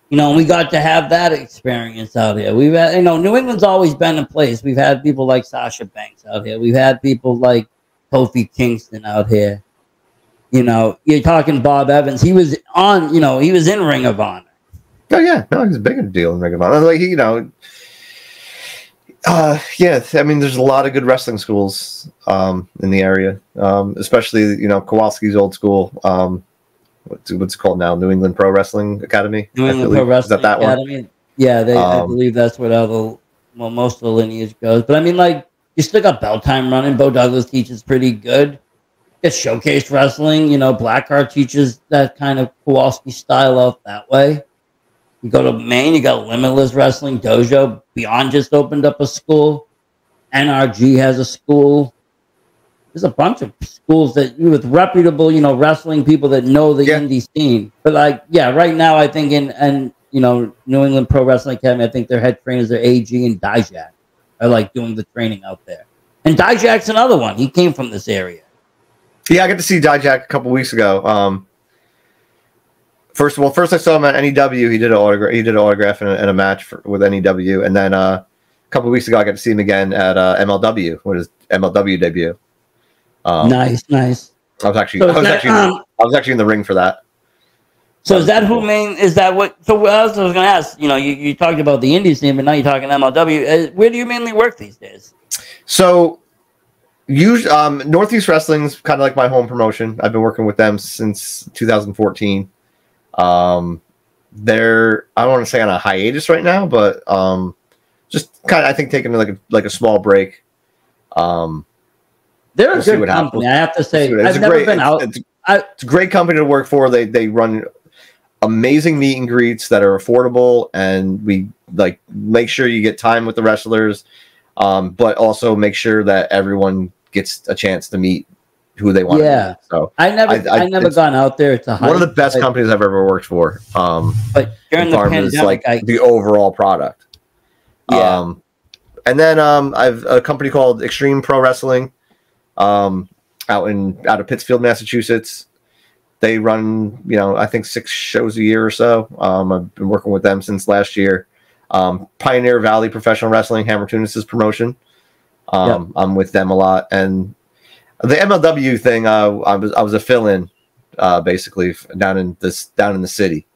B: We got to have that experience out here. We've had, New England's always been a place. We've had people like Sasha Banks out here. We've had people like Kofi Kingston out here. You're talking Bob Evans. He was on, he was in Ring of Honor.
C: Oh yeah, no, he's a bigger deal in Ring of Honor. Like yeah. I mean, there's a lot of good wrestling schools in the area, especially Kowalski's old school. What's it called now? New England Pro Wrestling Academy.
B: New England Pro Wrestling Academy.
C: One?
B: Yeah, I believe that's where most of the lineage goes. But I mean, like, you still got Bell Time running. Bo Douglas teaches pretty good. Get Showcase Wrestling. Blackheart teaches that kind of Kowalski style out that way. You go to Maine, you got Limitless Wrestling Dojo. Beyond just opened up a school. NRG has a school. There's a bunch of schools that with reputable, wrestling people that know the indie scene. But like, yeah, right now I think in New England Pro Wrestling Academy, I think their head trainers are AG and Dijak are like doing the training out there. And Dijak's another one. He came from this area.
C: Yeah, I got to see Dijak a couple weeks ago. First I saw him at NEW. He did an autograph in a match with NEW, and then a couple weeks ago I got to see him again at MLW. What is MLW debut?
B: Nice.
C: I was actually in the ring for that.
B: So is that who main? Is that what? So what else I was going to ask? You talked about the indie scene, but now you're talking MLW. Where do you mainly work these days?
C: So, Northeast Wrestling's kind of like my home promotion. I've been working with them since 2014. They're, I don't want to say on a hiatus right now, but just kind of I think taking like a small break.
B: They're a good company, I have to say. I've never been out.
C: It's a great company to work for. They run amazing meet and greets that are affordable, and we like make sure you get time with the wrestlers, but also make sure that everyone gets a chance to meet who they want.
B: Yeah.
C: So
B: I never gone out there. It's
C: one of the best companies I've ever worked for.
B: But during the pandemic,
C: the overall product.
B: Yeah.
C: And then I've a company called Extreme Pro Wrestling. Out of Pittsfield, Massachusetts. They run, I think 6 shows a year or so. I've been working with them since last year. Pioneer Valley Professional Wrestling, Hammer Tunis's promotion. I'm with them a lot, and the MLW thing. I was a fill-in, basically down in the city.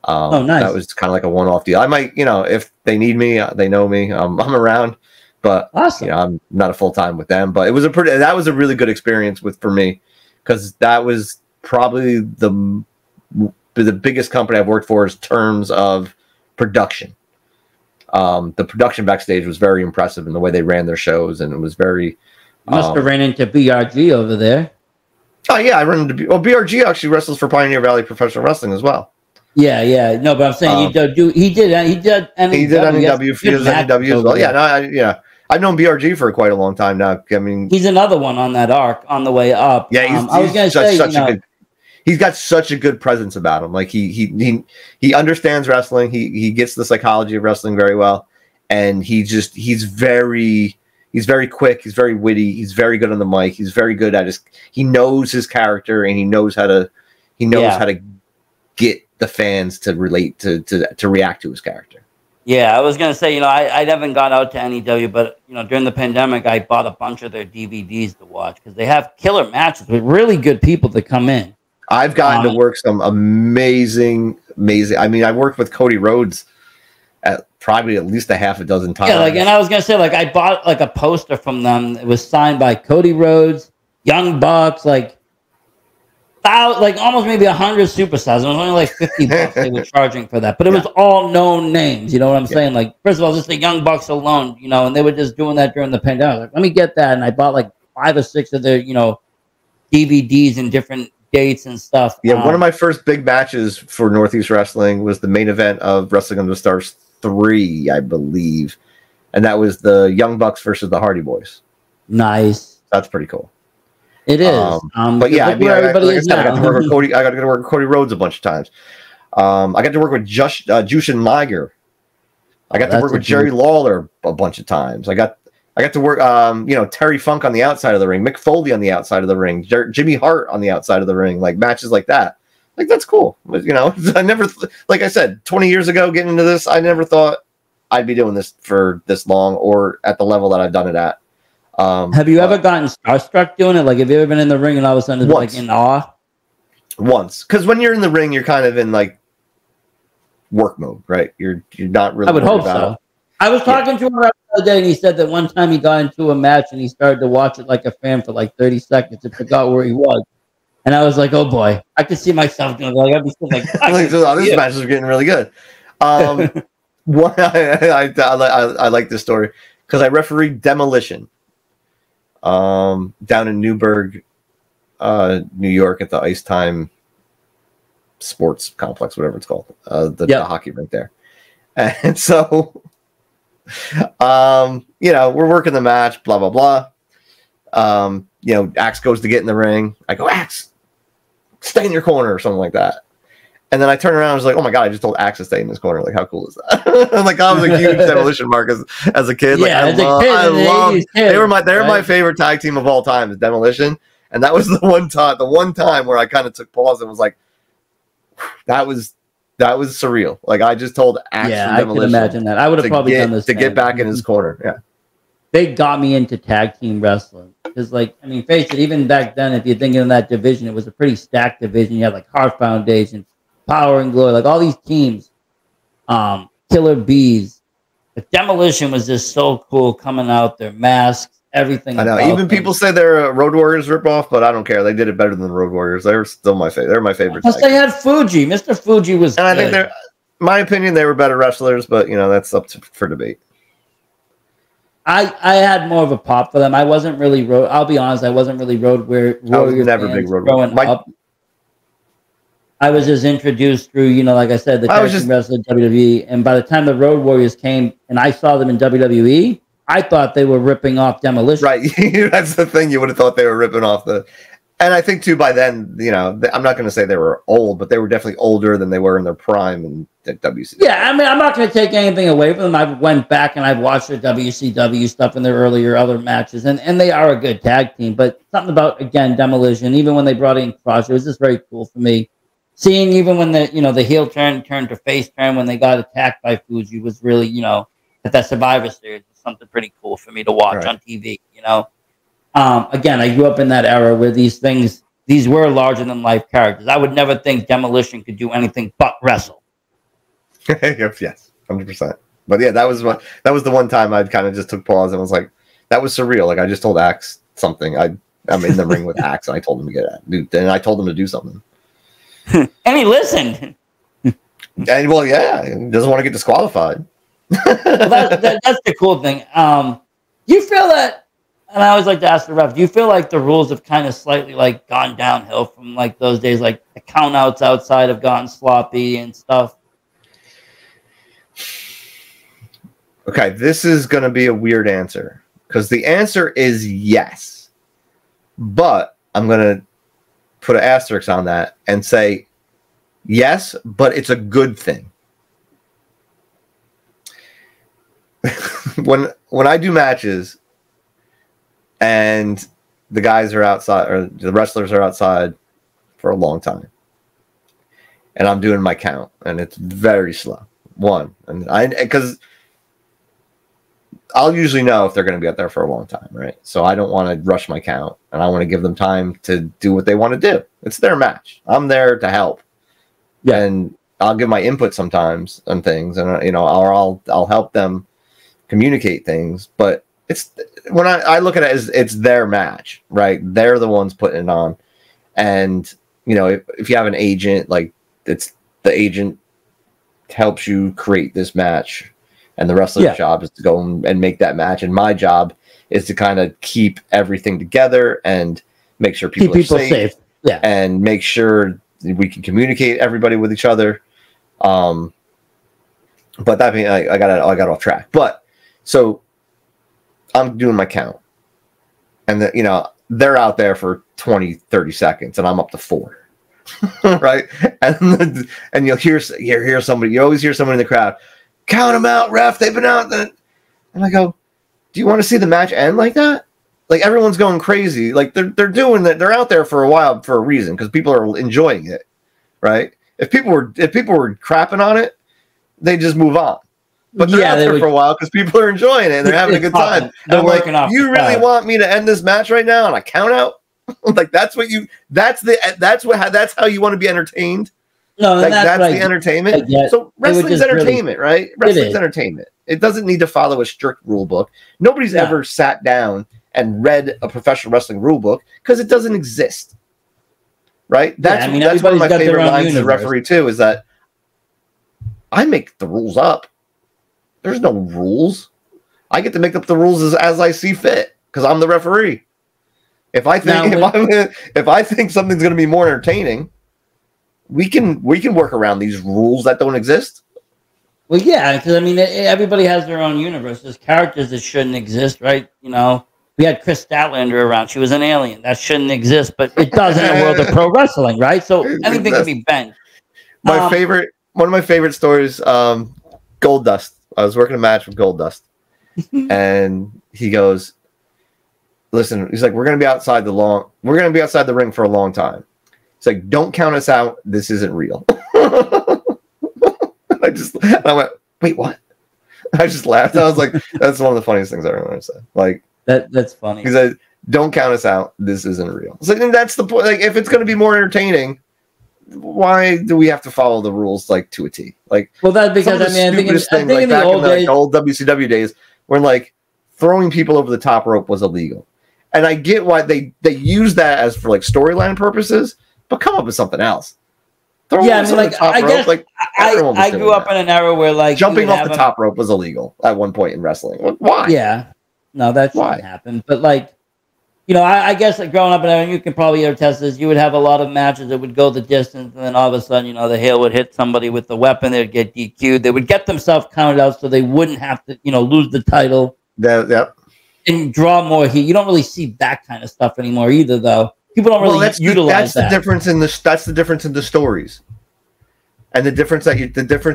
B: Oh, nice.
C: That was kind of like a one-off deal. I might, if they need me, they know me. I'm around. But
B: Awesome.
C: you know, I'm not a full time with them. But that was a really good experience for me, because that was probably the biggest company I've worked for in terms of production. The production backstage was very impressive in the way they ran their shows, and it was very.
B: You must have ran into BRG over there.
C: Oh yeah, I run into BRG actually wrestles for Pioneer Valley Professional Wrestling as well.
B: Yeah. No, but I'm saying he did NEW.
C: He did NEW as well. Yeah, I've known BRG for quite a long time now. I mean,
B: he's another one on that arc on the way up.
C: Yeah, I was going to say, he's got such a good presence about him. Like he understands wrestling. He gets the psychology of wrestling very well, and he's very quick. He's very witty. He's very good on the mic. He's very good at he knows his character, and he knows how to get the fans to relate to react to his character.
B: Yeah, I was gonna say, I haven't gone out to NEW, but during the pandemic, I bought a bunch of their DVDs to watch because they have killer matches with really good people that come in.
C: I've gotten to work some amazing. I mean, I worked with Cody Rhodes probably at least a half a dozen times.
B: Yeah, and I was gonna say, I bought a poster from them. It was signed by Cody Rhodes, Young Bucks, almost maybe 100 superstars. It was only $50 they were charging for that, but it was all known names. You know what I'm saying? First of all, just the Young Bucks alone, and they were just doing that during the pandemic. Let me get that, and I bought 5 or 6 of their DVDs and different dates and stuff.
C: Yeah, one of my first big matches for Northeast Wrestling was the main event of Wrestling Under the Stars 3, I believe, and that was the Young Bucks versus the Hardy Boys.
B: Nice.
C: That's pretty cool.
B: It is.
C: But yeah, I got to work with Cody. I got to work with Cody Rhodes a bunch of times. I got to work with Jushin Liger. I got to work with Jerry Lawler a bunch of times. I got to work, Terry Funk on the outside of the ring, Mick Foley on the outside of the ring, Jimmy Hart on the outside of the ring, matches like that. That's cool. I never, like I said, 20 years ago, getting into this, I never thought I'd be doing this for this long or at the level that I've done it at.
B: Have you ever gotten starstruck doing it? Have you ever been in the ring and all of a sudden it's in awe?
C: Once, because when you're in the ring, you're kind of in work mode, right? You're not really.
B: I would hope so. I was talking to him the other day, and he said that one time he got into a match and he started to watch it like a fan for 30 seconds and forgot where he was. And I was like, "Oh boy, I could see myself doing I'd be this
C: match is getting really good." I like this story because I refereed Demolition down in Newburgh, New York, at the Ice Time Sports Complex, whatever it's called, the hockey rink there. And so, we're working the match, blah blah blah. Axe goes to get in the ring. I go, Axe, stay in your corner, or something like that. And then I turn around and was like, oh my God, I just told Axe to stay in this corner. How cool is that? I was a huge Demolition mark as a kid.
B: I love
C: they were my favorite tag team of all time, is Demolition. And that was the one time where I kind of took pause and was like, that was surreal. I just told Axe from Demolition.
B: I can imagine that. I would have probably done this
C: to get back in his corner. Yeah.
B: They got me into tag team wrestling. Because, face it, even back then, if you're thinking of that division, it was a pretty stacked division. You had Heart Foundation, Power and Glory, all these teams, Killer Bees. But Demolition was just so cool coming out, their masks, everything.
C: I know. Even people say they're a Road Warriors ripoff, but I don't care. They did it better than the Road Warriors. They're still my favorite. They're my favorite.
B: Plus, they had Fuji. Mr. Fuji was.
C: And I think they're, my opinion, they were better wrestlers, but that's up for debate.
B: I had more of a pop for them. I wasn't really I'll be honest. I wasn't really Road Warriors.
C: I was never big Road
B: Warriors growing up. I was just introduced through, like I said, the tag team wrestling WWE. And by the time the Road Warriors came and I saw them in WWE, I thought they were ripping off Demolition.
C: Right. That's the thing. You would have thought they were ripping off and I think too, by then, I'm not going to say they were old, but they were definitely older than they were in their prime in WCW.
B: Yeah. I mean, I'm not going to take anything away from them. I went back and I've watched the WCW stuff in their earlier other matches, and they are a good tag team, but something about, again, Demolition, even when they brought in Crush, it was just very cool for me. Seeing even when the heel turned to face turn when they got attacked by Fuji was really, at that Survivor Series was something pretty cool for me to watch on TV, Again, I grew up in that era where these were larger than life characters. I would never think Demolition could do anything but wrestle.
C: Yes, 100%. But yeah, that was the one time I kind of just took pause and was like, that was surreal. Like I just told Axe something. I'm in the ring with Axe, and I told him to get it. Dude, and I told him to do something.
B: And he listened.
C: And well, yeah, he doesn't want to get disqualified.
B: Well, that's the cool thing. You feel that, and I always like to ask the ref, do you feel like the rules have kind of slightly like gone downhill from like those days, like the count outs outside have gotten sloppy and stuff?
C: Okay, this is going to be a weird answer because the answer is yes. But I'm going to put an asterisk on that and say yes, but it's a good thing. when I do matches and the guys are outside or the wrestlers are outside for a long time and I'm doing my count and it's very slow. Because I'll usually know if they're going to be out there for a long time, right? So I don't want to rush my count, and I want to give them time to do what they want to do. It's their match. I'm there to help, and I'll give my input sometimes on things, and or I'll help them communicate things. But it's when I look at it as it's their match, right? They're the ones putting it on, and if you have an agent, like it's the agent helps you create this match. And the wrestler's job is to go and make that match. And my job is to kind of keep everything together and make sure people are safe. Yeah. And make sure we can communicate everybody with each other. But that being, I got off track. But so I'm doing my count. And they're out there for 20, 30 seconds and I'm up to 4. Right? And you'll hear somebody, you always hear someone in the crowd, count them out, ref. They've been out. And I go, do you want to see the match end like that? Like everyone's going crazy. Like they're doing that. They're out there for a while for a reason because people are enjoying it, right? If people were crapping on it, they just move on. But they're out there for a while because people are enjoying it and they're having a good time. They're like, you really want me to end this match right now on a count out? Like that's how you want to be entertained. No, like that's the entertainment. So wrestling's entertainment, right? Wrestling's entertainment. It doesn't need to follow a strict rule book. Nobody's ever sat down and read a professional wrestling rule book because it doesn't exist. Right? That's one of my favorite lines as a referee too, is that I make the rules up. There's no rules. I get to make up the rules as I see fit because I'm the referee. If I think something's going to be more entertaining, we can work around these rules that don't exist.
B: Well, yeah, because everybody has their own universe. There's characters that shouldn't exist, right? We had Chris Statlander around. She was an alien. That shouldn't exist, but it does in the world of pro wrestling, right? So anything can be bent.
C: One of my favorite stories, Goldust. I was working a match with Goldust, and he goes, "Listen," he's like, "We're going to be outside the ring for a long time." It's like, don't count us out. This isn't real. I went, wait, what? I just laughed. I was like, that's one of the funniest things I ever said. Like
B: that's funny.
C: He said, don't count us out. This isn't real. So that's the point. Like, if it's going to be more entertaining, why do we have to follow the rules like to a T? Like,
B: well, that's because I think in the
C: old WCW days, when like throwing people over the top rope was illegal, and I get why they use that as for like storyline purposes. But come up with something else. I grew up in an era where like jumping off the top rope was illegal at one point in wrestling. Why?
B: Yeah, no, that shouldn't happen. But like, I guess like growing up in era, you can probably attest this. You would have a lot of matches that would go the distance, and then all of a sudden, the heel would hit somebody with the weapon. They'd get DQ'd. They would get themselves counted out, so they wouldn't have to, lose the title. And draw more heat. You don't really see that kind of stuff anymore either, though. People don't really utilize that.
C: That's the difference in the stories, and the difference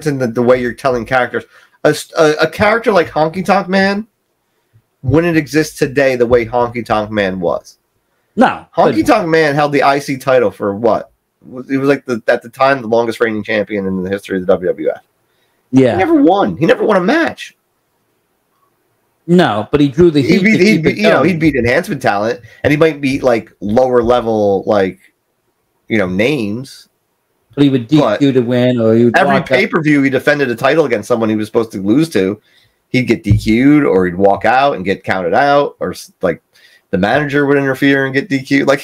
C: in the way you're telling characters. A character like Honky Tonk Man wouldn't exist today the way Honky Tonk Man was.
B: No,
C: Honky Tonk Man held the IC title for what? It was like at the time the longest reigning champion in the history of the WWF.
B: Yeah,
C: he never won. He never won a match.
B: No, but he drew the heat.
C: He'd beat enhancement talent, and he might beat like lower level, like names,
B: But he would DQ to win, or he would
C: every pay-per-view he defended a title against someone he was supposed to lose to. He'd get DQ'd, or he'd walk out and get counted out, or like the manager would interfere and get DQ'd. Like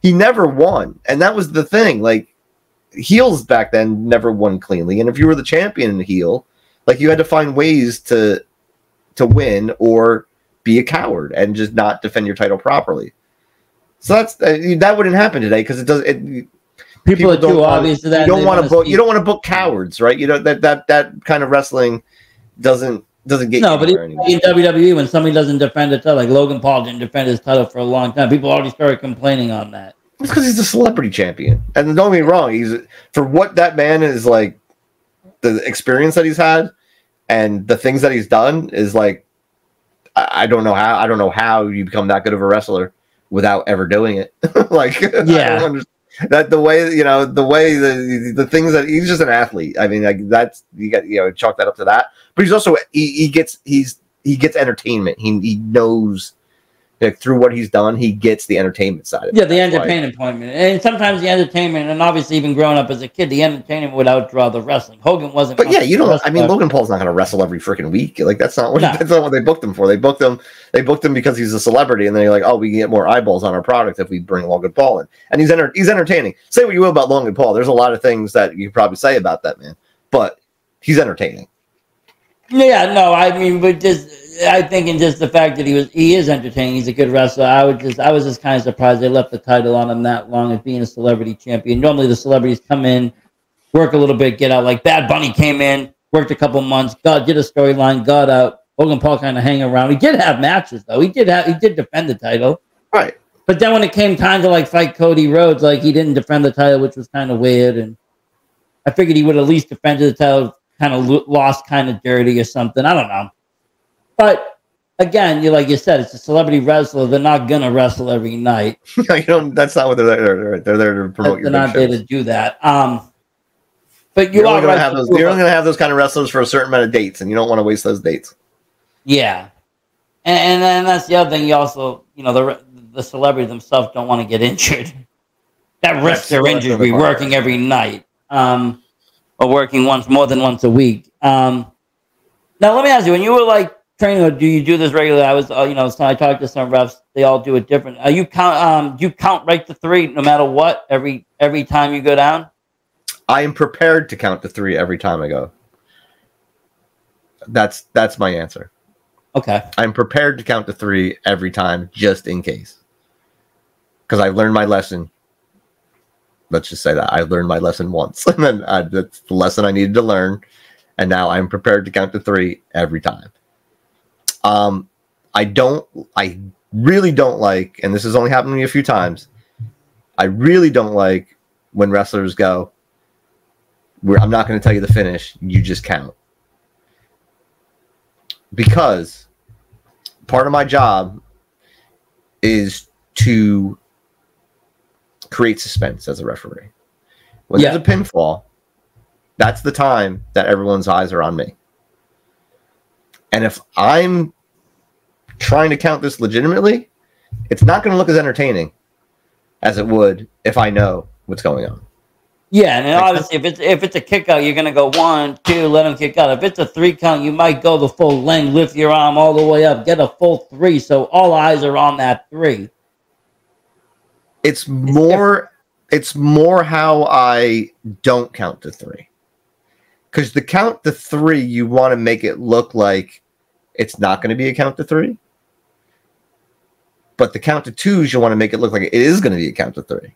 C: he never won, and that was the thing. Like heels back then never won cleanly, and if you were the champion in the heel, like you had to find ways to win or be a coward and just not defend your title properly. So that wouldn't happen today because it does. People are too obvious to that. You don't want to book. You don't want to book cowards, right? You know that kind of wrestling doesn't get
B: no. But in WWE, when somebody doesn't defend a title, like Logan Paul didn't defend his title for a long time, people already started complaining on that.
C: It's because he's a celebrity champion, and don't get me wrong, he's for what that man is like, the experience that he's had, and the things that he's done is like, I don't know how you become that good of a wrestler without ever doing it. Like,
B: yeah.
C: That the way the things that he's just an athlete. I mean, like that's you got chalk that up to that. But he's also he gets entertainment. He knows like, through what he's done, he gets the entertainment side of it.
B: Yeah, the entertainment point. And sometimes the entertainment, and obviously even growing up as a kid, the entertainment would outdraw the wrestling. Hogan wasn't.
C: But yeah, you don't. I mean, Logan Paul's not going to wrestle every freaking week. Like that's not what they booked him for. They booked him because he's a celebrity, and then you're like, oh, we can get more eyeballs on our product if we bring Logan Paul in. And he's entertaining. Say what you will about Logan Paul. There's a lot of things that you could probably say about that man, but he's entertaining.
B: Yeah, no, I mean, but just I think in just the fact that he is entertaining. He's a good wrestler. I was just kind of surprised they left the title on him that long as being a celebrity champion. Normally the celebrities come in, work a little bit, get out. Like Bad Bunny came in, worked a couple months, did a storyline, got out. Logan Paul kind of hang around. He did have matches though. He did defend the title.
C: Right.
B: But then when it came time to like fight Cody Rhodes, like he didn't defend the title, which was kind of weird. And I figured he would at least defend the title. Kind of lost kind of dirty or something. I don't know. But again, like you said, it's a celebrity wrestler. They're not going to wrestle every night.
C: That's not what they're there. They're there to promote your big shows. They're not there
B: to do that. But
C: you're only going to have those kind of wrestlers for a certain amount of dates, and you don't want to waste those dates.
B: Yeah. And then that's the other thing. You also, the celebrities themselves don't want to get injured. That risks their injury working every night. Or working more than once a week. Now let me ask you: when you were like training, or do you do this regularly? I was, so I talked to some refs. They all do it different. You count? Do you count right to three no matter what every time you go down?
C: I am prepared to count to three every time I go. That's my answer.
B: Okay.
C: I'm prepared to count to three every time, just in case, because I learned my lesson. Let's just say that I learned my lesson once, and then that's the lesson I needed to learn, and now I'm prepared to count to three every time. I really don't like, and this has only happened to me a few times. I really don't like when wrestlers go, I'm not going to tell you the finish, you just count. Because part of my job is to create suspense as a referee. When there's a pinfall, that's the time that everyone's eyes are on me. And if I'm trying to count this legitimately, it's not going to look as entertaining as it would if I know what's going on.
B: Yeah, and obviously if it's a kick out, you're going to go 1, 2, let him kick out. If it's a 3 count, you might go the full length, lift your arm all the way up, get a full 3, so all eyes are on that 3.
C: It's more how I don't count to 3. Because the count to 3, you want to make it look like it's not going to be a count to 3. But the count to 2s, you want to make it look like it is going to be a count to 3.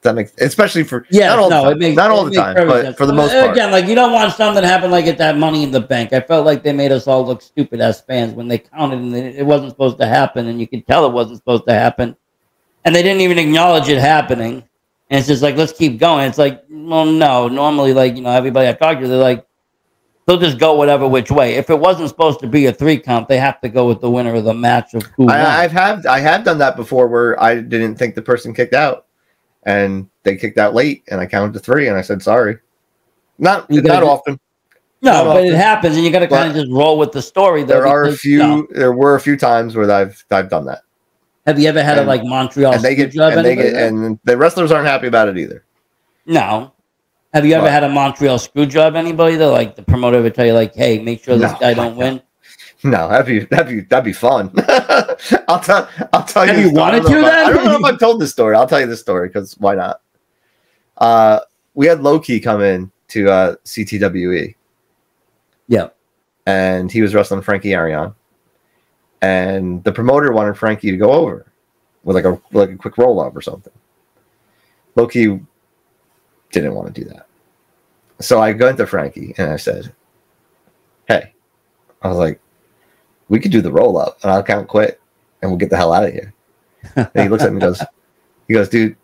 C: That makes, especially for not all the time, but for the most part.
B: Again, like you don't want something to happen like at that Money in the Bank. I felt like they made us all look stupid as fans when they counted and it wasn't supposed to happen, and you could tell it wasn't supposed to happen, and they didn't even acknowledge it happening. And it's just like, let's keep going. It's like, well, no. Normally, like everybody I've talked to, they're like, they'll just go whatever which way. If it wasn't supposed to be a 3 count, they have to go with the winner of the match of who won.
C: I have done that before where I didn't think the person kicked out. And they kicked out late, and I counted to 3, and I said sorry. Not often.
B: No, but it happens, and you got to kind of just roll with the story.
C: There were a few times where I've done that.
B: Have you ever had a like Montreal?
C: And the wrestlers aren't happy about it either.
B: No, Have you ever
C: But
B: had a Montreal screw job? Anybody that like the promoter would tell you like, hey, make sure this
C: no,
B: guy don't win?
C: no, that'd be fun. I'll tell you.
B: Have you wanted to
C: I don't know
B: then?
C: if I've told this story. I'll tell you this story because why not? We had Loki come in to CTWE.
B: Yeah.
C: And he was wrestling Frankie Arion. And the promoter wanted Frankie to go over with like a quick roll up or something. Loki didn't want to do that. So I went to Frankie and I said, hey, I was like, we could do the roll up and I'll count quit and we'll get the hell out of here. And he looks at me and goes, dude,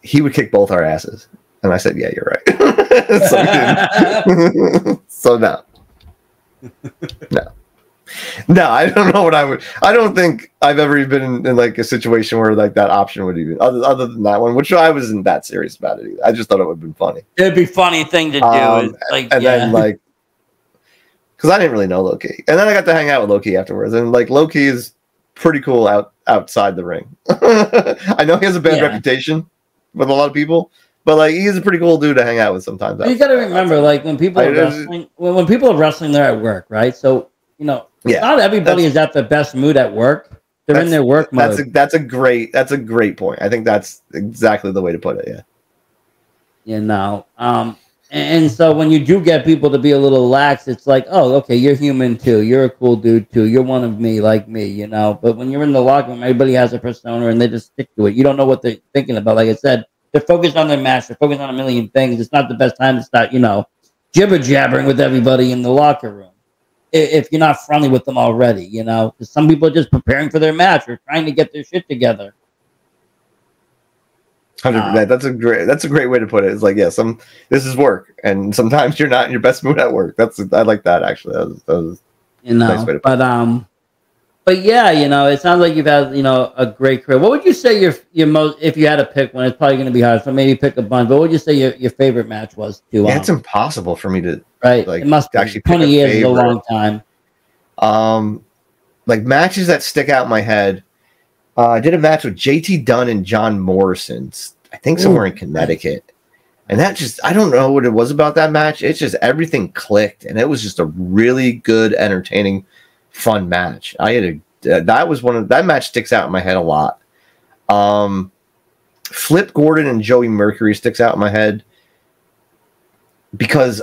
C: he would kick both our asses. And I said, yeah, you're right. So no. No, I don't know what I would. I don't think I've ever been in like a situation where like that option would even other than that one, which I wasn't that serious about it either. I just thought it would have been funny.
B: It'd be a funny thing to do.
C: Then like, because I didn't really know Loki, and then I got to hang out with Loki afterwards, and like Loki is pretty cool outside the ring. I know he has a bad reputation with a lot of people, but like he's a pretty cool dude to hang out with sometimes.
B: You got to remember, like when people are wrestling, when people are wrestling, they're at work, right? So not everybody is at the best mood at work. They're in their work mode.
C: That's a great point. I think that's exactly the way to put it. Yeah.
B: And so when you do get people to be a little lax, it's like, oh, okay, you're human too. You're a cool dude too. You're one of me, like me, But when you're in the locker room, everybody has a persona and they just stick to it. You don't know what they're thinking about. Like I said, they're focused on their match. They're focused on a million things. It's not the best time to start, jibber jabbering with everybody in the locker room. If you're not friendly with them already, because some people are just preparing for their match or trying to get their shit together.
C: 100%. That's a great way to put it. It's like, this is work, and sometimes you're not in your best mood at work. I like that actually. That was a nice way to put it.
B: But yeah, it sounds like you've had a great career. What would you say your most, if you had to pick one? It's probably going to be hard, so maybe pick a bunch. But what would you say your favorite match was?
C: It's impossible for me to
B: Like, it must be.
C: actually
B: 20 years is a long time.
C: Like matches that stick out in my head. I did a match with JT Dunn and John Morrison, I think somewhere in Connecticut. And that I don't know what it was about that match. It's just everything clicked. And it was just a really good, entertaining, fun match. That match sticks out in my head a lot. Flip Gordon and Joey Mercury sticks out in my head because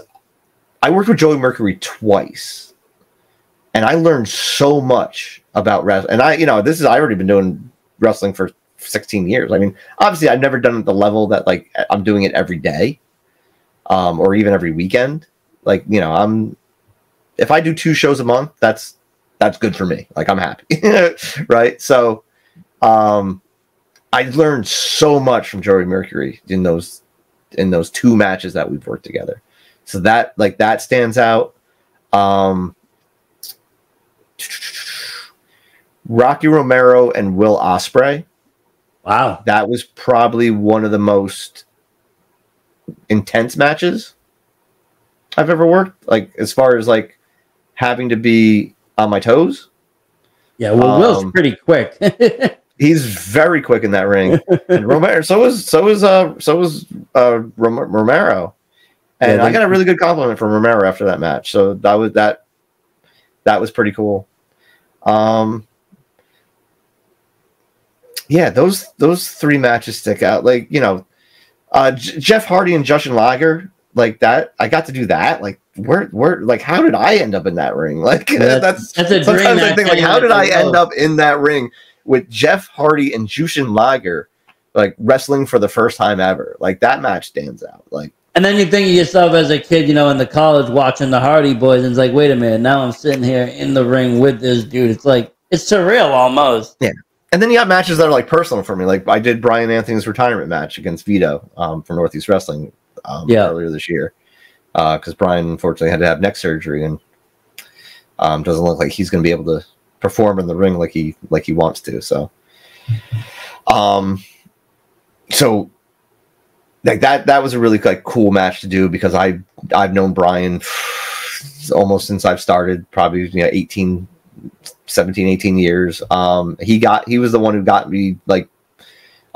C: I worked with Joey Mercury twice. And I learned so much about wrestling. And I've already been doing wrestling for 16 years. I mean, obviously I've never done it at the level that like I'm doing it every day, or even every weekend. Like, if I do 2 shows a month, that's good for me. Like I'm happy. Right. So, I learned so much from Joey Mercury in those 2 matches that we've worked together. So that stands out. Rocky Romero and Will Ospreay.
B: Wow.
C: That was probably one of the most intense matches I've ever worked. Like as far as like having to be on my toes.
B: Yeah, well, Will's pretty quick.
C: He's very quick in that ring. And Romero, so was Romero. And I got a really good compliment from Romero after that match. So that was pretty cool. Yeah, those 3 matches stick out. Like, Jeff Hardy and Justin Lager, like that. I got to do that. Like, where like how did I end up in that ring? Like that's a dream. Sometimes I think like how did I end up in that ring with Jeff Hardy and Jushin Liger, like wrestling for the first time ever? Like that match stands out. Like,
B: and then you think of yourself as a kid, in the college watching the Hardy Boys, and it's like, wait a minute, now I'm sitting here in the ring with this dude. It's like it's surreal almost.
C: Yeah. And then you got matches that are like personal for me. Like I did Brian Anthony's retirement match against Vito for Northeast Wrestling earlier this year. Because Brian unfortunately had to have neck surgery and doesn't look like he's going to be able to perform in the ring like he wants to. So, like that was a really like cool match to do because I've known Brian almost since I've started, probably 17, 18 years. He was the one who got me like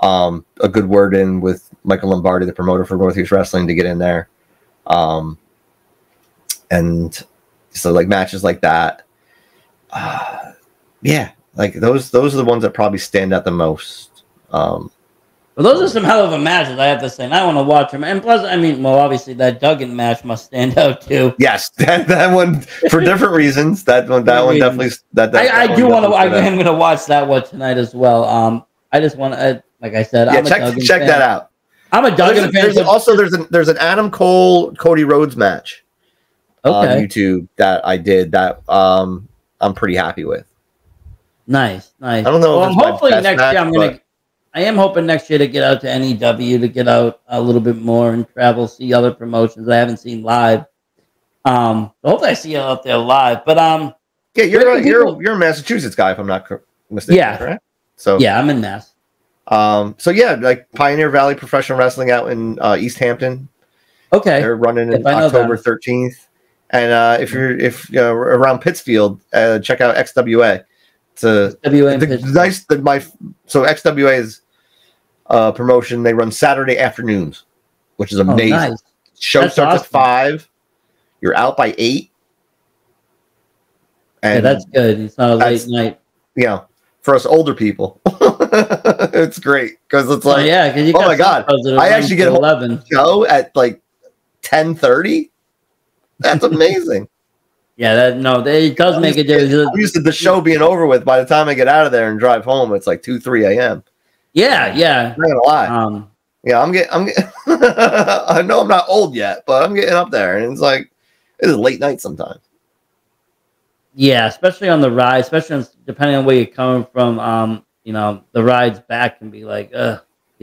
C: a good word in with Michael Lombardi, the promoter for Northeast Wrestling, to get in there. And so like matches like that, yeah, like those are the ones that probably stand out the most.
B: Well, those are some hell of a matches, I have to say. And I want to watch them. And plus, I mean, well, obviously that Duggan match must stand out too.
C: Yes, that one for different reasons. That one definitely.
B: I do want to. I am going to watch that one tonight as well. I just want to, like I said, I'm a Duggan
C: check
B: fan.
C: that out.
B: I'm a Duggan fan.
C: There's an Adam Cole Cody Rhodes match on YouTube that I did that I'm pretty happy with.
B: Nice.
C: I don't know.
B: Well, hopefully next year I am hoping next year to get out to NEW, to get out a little bit more and travel, see other promotions I haven't seen live. Hopefully I see you out there live. But
C: yeah, you're a Massachusetts guy, if I'm not mistaken.
B: Yeah,
C: right? So
B: yeah, I'm in Mass.
C: So yeah, like Pioneer Valley Professional Wrestling out in East Hampton.
B: Okay,
C: they're running in October 13th, and if you're around Pittsfield, check out XWA. It's so XWA is promotion. They run Saturday afternoons, which is amazing.
B: Nice.
C: Show starts at 5. You're out by 8. And
B: yeah, that's good. It's not a late night.
C: You know, for us older people, it's great because it's like,
B: because
C: oh my god, I actually get 11 show at like 10:30. That's amazing.
B: Yeah, it does make a difference.
C: I'm used to the show being over with by the time I get out of there and drive home. It's like 2-3 a.m.
B: Yeah.
C: I'm not gonna lie. Yeah, I'm getting. I know I'm not old yet, but I'm getting up there, and it's like it is late night sometimes.
B: Yeah, especially on the ride, depending on where you're coming from. The rides back can be like, you're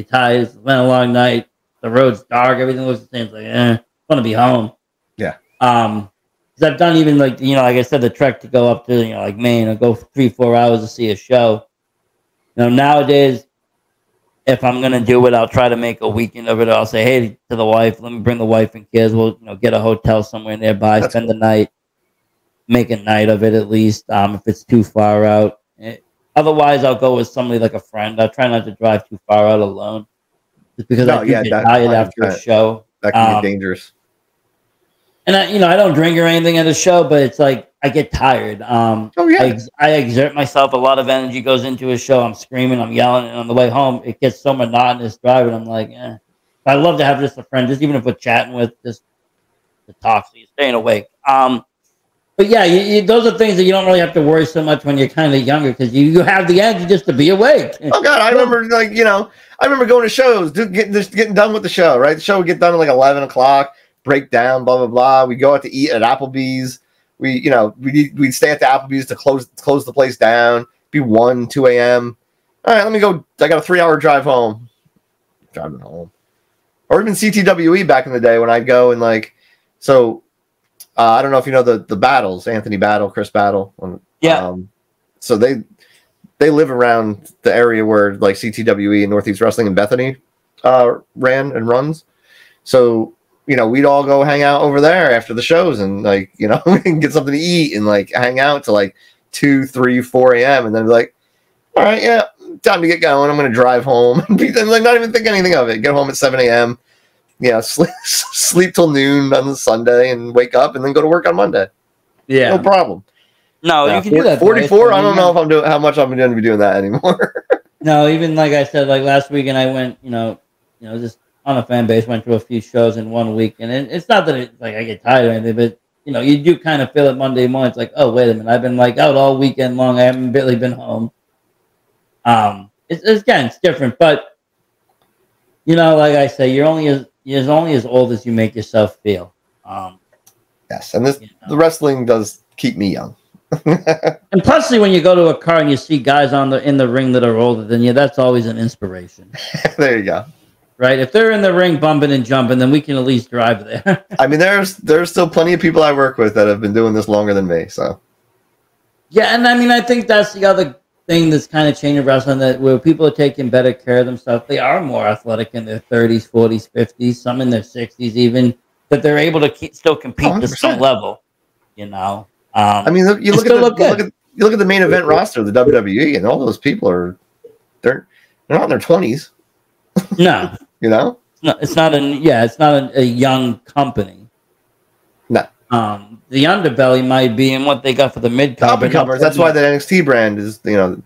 B: tired. It's been a long night. The road's dark. Everything looks the same. It's like, I want to be home.
C: Yeah.
B: Because I've done even like I said, the trek to go up to like Maine or go for 3-4 hours to see a show. Nowadays, if I'm gonna do it, I'll try to make a weekend of it. I'll say, hey, to the wife, let me bring the wife and kids. We'll get a hotel somewhere nearby, spend the night, make a night of it at least. If it's too far out, otherwise I'll go with somebody like a friend. I try not to drive too far out alone, just because I get tired after a show.
C: That can be dangerous.
B: And I don't drink or anything at a show, but it's like I get tired. I exert myself. A lot of energy goes into a show. I'm screaming, I'm yelling, and on the way home, it gets so monotonous driving. I'm like, I love to have just a friend, just even if we're chatting with, just to talk, so you're staying awake. But yeah, those are things that you don't really have to worry so much when you're kind of younger, because you have the energy just to be awake.
C: Oh God, I remember I remember going to shows, getting done with the show. Right, the show would get done at like 11 o'clock. Break down, blah blah blah. We go out to eat at Applebee's. We'd stay at the Applebee's to close the place down. Be 1-2 a.m. All right, let me go. I got a 3-hour drive home. Driving home, or even CTWE back in the day when I'd go and I don't know if you know the Battles, Anthony Battle, Chris Battle.
B: Yeah.
C: So they live around the area where like CTWE and Northeast Wrestling and Bethany ran and runs. So we'd all go hang out over there after the shows and we can get something to eat and hang out till 2, 3, 4 a.m. and then be like, all right, yeah, time to get going. I'm going to drive home and not even think anything of it. Get home at 7 a.m. Sleep till noon on the Sunday and wake up and then go to work on Monday. Yeah, no problem.
B: No, you can do that.
C: 44. I don't know if I'm doing how much I'm going to be doing that anymore.
B: No, even like I said, last weekend I went, just on a fan base, went to a few shows in 1 week, and it's not that I get tired or anything, but you do kind of feel it Monday morning. It's like, oh wait a minute, I've been out all weekend long. I haven't barely been home. It's different, but like I say, you're only as old as you make yourself feel.
C: Yes, and the wrestling does keep me young.
B: And plus, when you go to a car and you see guys in the ring that are older than you, that's always an inspiration.
C: There you go.
B: Right, if they're in the ring bumping and jumping, then we can at least drive there.
C: I mean, there's still plenty of people I work with that have been doing this longer than me. So,
B: yeah, and I mean, I think that's the other thing that's kind of changing wrestling, that where people are taking better care of themselves. They are more athletic in their 30s, 40s, 50s, some in their 60s, even that they're able to still compete 100%. To some level. I
C: mean, you look at the main event roster of the WWE, and all those people they're not in their 20s.
B: No.
C: It's not
B: a young company.
C: No.
B: The underbelly might be in what they got for the mid card.
C: Up-and-comers. That's why the NXT brand is, the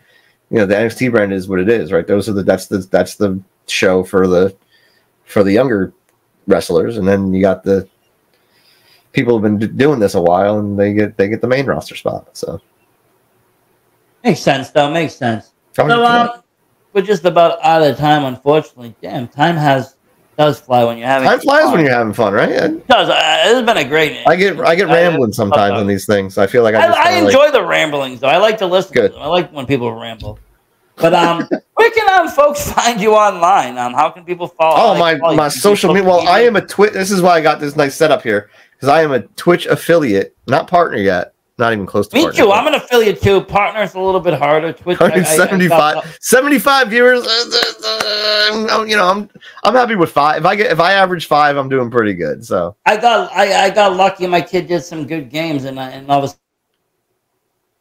C: NXT brand is what it is, right? That's the show for the younger wrestlers, and then you got the people who've been doing this a while, and they get the main roster spot. So
B: makes sense, though. Makes sense.
C: Oh,
B: So
C: yeah.
B: we're just about out of time, unfortunately. Damn, time does fly when you're having
C: Time flies
B: fun.
C: when you're having fun, right?
B: It does. It's been a great.
C: I get rambling sometimes on these things. I feel like
B: I enjoy the ramblings, though. I like to listen to them. I like when people ramble. But where can folks find you online? How can people follow?
C: Oh, my social media. Well, I am a Twitch. This is why I got this nice setup here, because I am a Twitch affiliate, not partner yet. Not even close to
B: Me
C: partner.
B: too. I'm an affiliate too. Partner's a little bit harder. Twitch.
C: 75 viewers. I'm happy with 5. If I average 5, I'm doing pretty good. So
B: I got lucky. My kid did some good games, and I was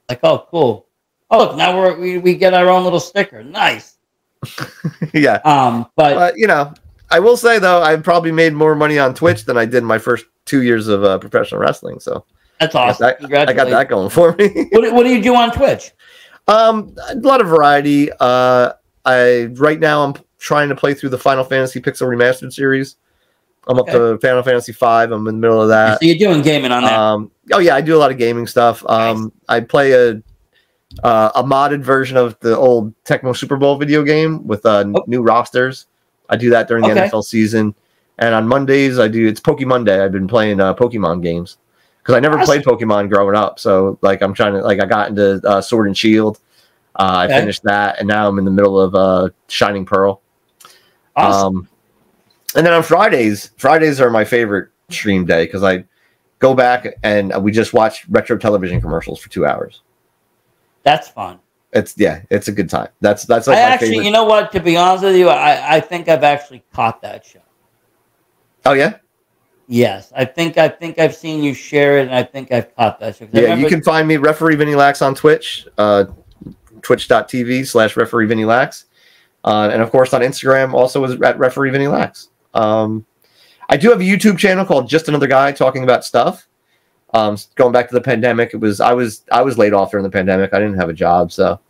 B: like, oh, cool. Oh, look, now we get our own little sticker. Nice.
C: Yeah. But I will say though, I probably made more money on Twitch than I did in my first 2 years of professional wrestling. So
B: that's awesome.
C: I got that going for me.
B: What do you do on Twitch?
C: A lot of variety. Right now I'm trying to play through the Final Fantasy Pixel Remastered series. I'm up to Final Fantasy 5. I'm in the middle of that.
B: So you're doing gaming on that?
C: Oh yeah, I do a lot of gaming stuff.
B: Nice.
C: I play a modded version of the old Tecmo Super Bowl video game with new rosters. I do that during the NFL season. And on Mondays, it's Pokemon Day. I've been playing Pokemon games because I never played Pokemon growing up. So I'm trying to I got into Sword and Shield. I finished that, and now I'm in the middle of Shining Pearl.
B: Awesome.
C: And then on Fridays are my favorite stream day because I go back and we just watch retro television commercials for 2 hours.
B: That's fun.
C: It's a good time. That's like
B: I actually, favorite. You know what? To be honest with you, I think I've actually caught that show.
C: Oh yeah. Yes,
B: I think I've seen you share it, and I think I've caught that show.
C: Yeah, you can find me Referee Vinny LAX on Twitch, twitch.tv/Referee Vinny LAX, and of course on Instagram also is at Referee Vinny LAX. I do have a YouTube channel called Just Another Guy Talking About Stuff. Going back to the pandemic, I was laid off during the pandemic. I didn't have a job, so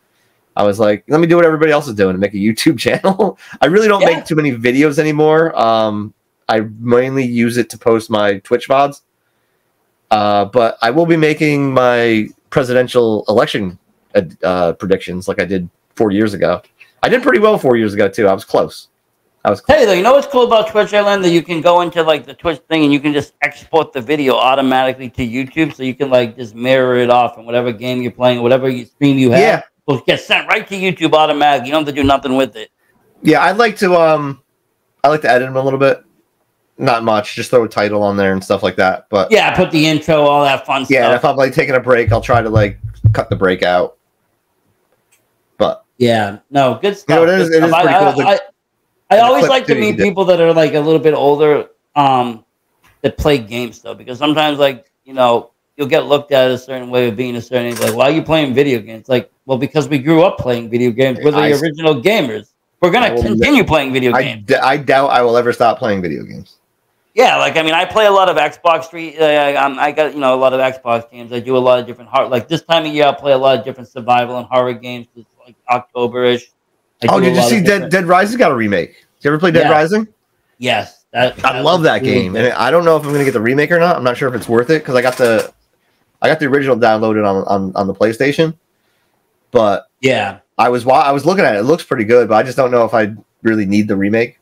C: I was like, let me do what everybody else is doing and make a YouTube channel. I really don't make too many videos anymore. I mainly use it to post my Twitch VODs. But I will be making my presidential election predictions like I did 4 years ago. I did pretty well 4 years ago too. I was close.
B: Hey, though, you know what's cool about Twitch Island? That you can go into the Twitch thing and you can just export the video automatically to YouTube, so you can just mirror it off in whatever game you're playing, whatever stream you have. Yeah, will get sent right to YouTube automatically. You don't have to do nothing with it.
C: Yeah, I like to edit them a little bit. Not much, just throw a title on there and stuff like that. But
B: yeah, put the intro, all that fun stuff.
C: Yeah, if I'm taking a break, I'll try to cut the break out. But
B: yeah, no, good stuff.
C: It is pretty cool.
B: I always like to meet people that are a little bit older that play games though, because sometimes you'll get looked at a certain way of being a certain age. Why are you playing video games? Well, because we grew up playing video games. We're the original gamers. We're gonna continue playing video games.
C: I doubt I will ever stop playing video games.
B: Yeah, I play a lot of Xbox. I got a lot of Xbox games. I do a lot of different this time of year I'll play a lot of different survival and horror games. It's October-ish.
C: Did you see Dead Rising got a remake? Did you ever play Dead Rising?
B: Yes.
C: I love that game. And I don't know if I'm going to get the remake or not. I'm not sure if it's worth it because I got the original downloaded on the PlayStation. But
B: yeah,
C: I was looking at it. It looks pretty good, but I just don't know if I really need the remake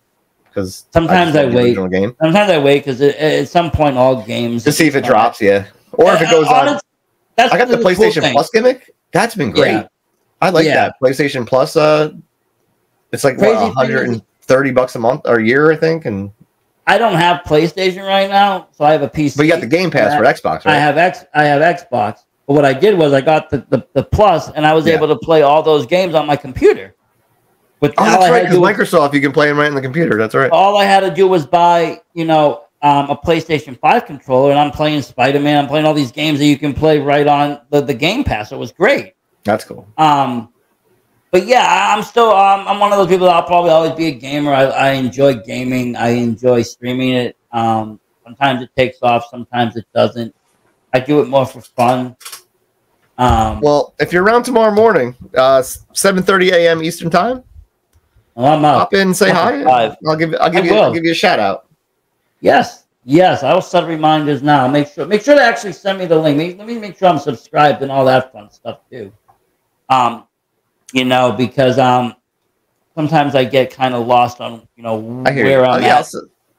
C: because
B: sometimes I wait. Sometimes I wait because at some point all games
C: to see if it drops, or if it goes on. I got the PlayStation Plus gimmick. That's been great. Yeah. I like that PlayStation Plus. It's $130 a month or a year, I think. And
B: I don't have PlayStation right now, so I have a PC.
C: But you got the Game Pass for Xbox, right?
B: I have Xbox. But what I did was I got the Plus, and I was able to play all those games on my computer.
C: That's right, because Microsoft, you can play them right on the computer. That's right.
B: All I had to do was buy, a PlayStation 5 controller, and I'm playing Spider-Man. I'm playing all these games that you can play right on the Game Pass. It was great.
C: That's cool.
B: But yeah, I'm still I'm one of those people that I'll probably always be a gamer. I enjoy gaming. I enjoy streaming it. Sometimes it takes off, sometimes it doesn't. I do it more for fun.
C: Well, if you're around tomorrow morning, 7:30 a.m. Eastern time,
B: well, I'm up.
C: pop in and say hi.
B: 5.
C: I'll give you a shout out.
B: Yes, I will set reminders now. Make sure to actually send me the link. Let me make sure I'm subscribed and all that fun stuff too. Because sometimes I get kind of lost on where I'm at.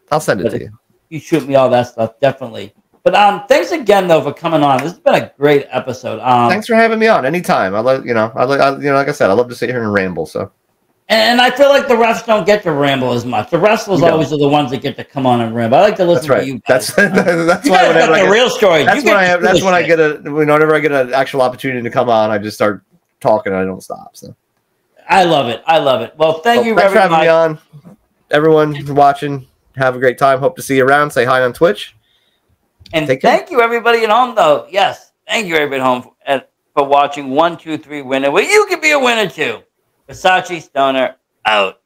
C: I'll send it to you.
B: You shoot me all that stuff, definitely. But thanks again though for coming on. This has been a great episode.
C: Thanks for having me on. Anytime. Like I said, I love to sit here and ramble. So.
B: And I feel like the refs don't get to ramble as much. The wrestlers always are the ones that get to come on and ramble. I like to listen to you guys.
C: That's why whenever I get
B: real stories.
C: When I get whenever I get an actual opportunity to come on, I just start talking and I don't stop. So.
B: I love it. Well, thanks for
C: having me on. Everyone watching, have a great time. Hope to see you around. Say hi on Twitch.
B: And thank you, everybody at home, though. Yes, thank you, everybody at home, for watching 1, 2, 3 Winner, where you can be a winner, too. Versace Stoner, out.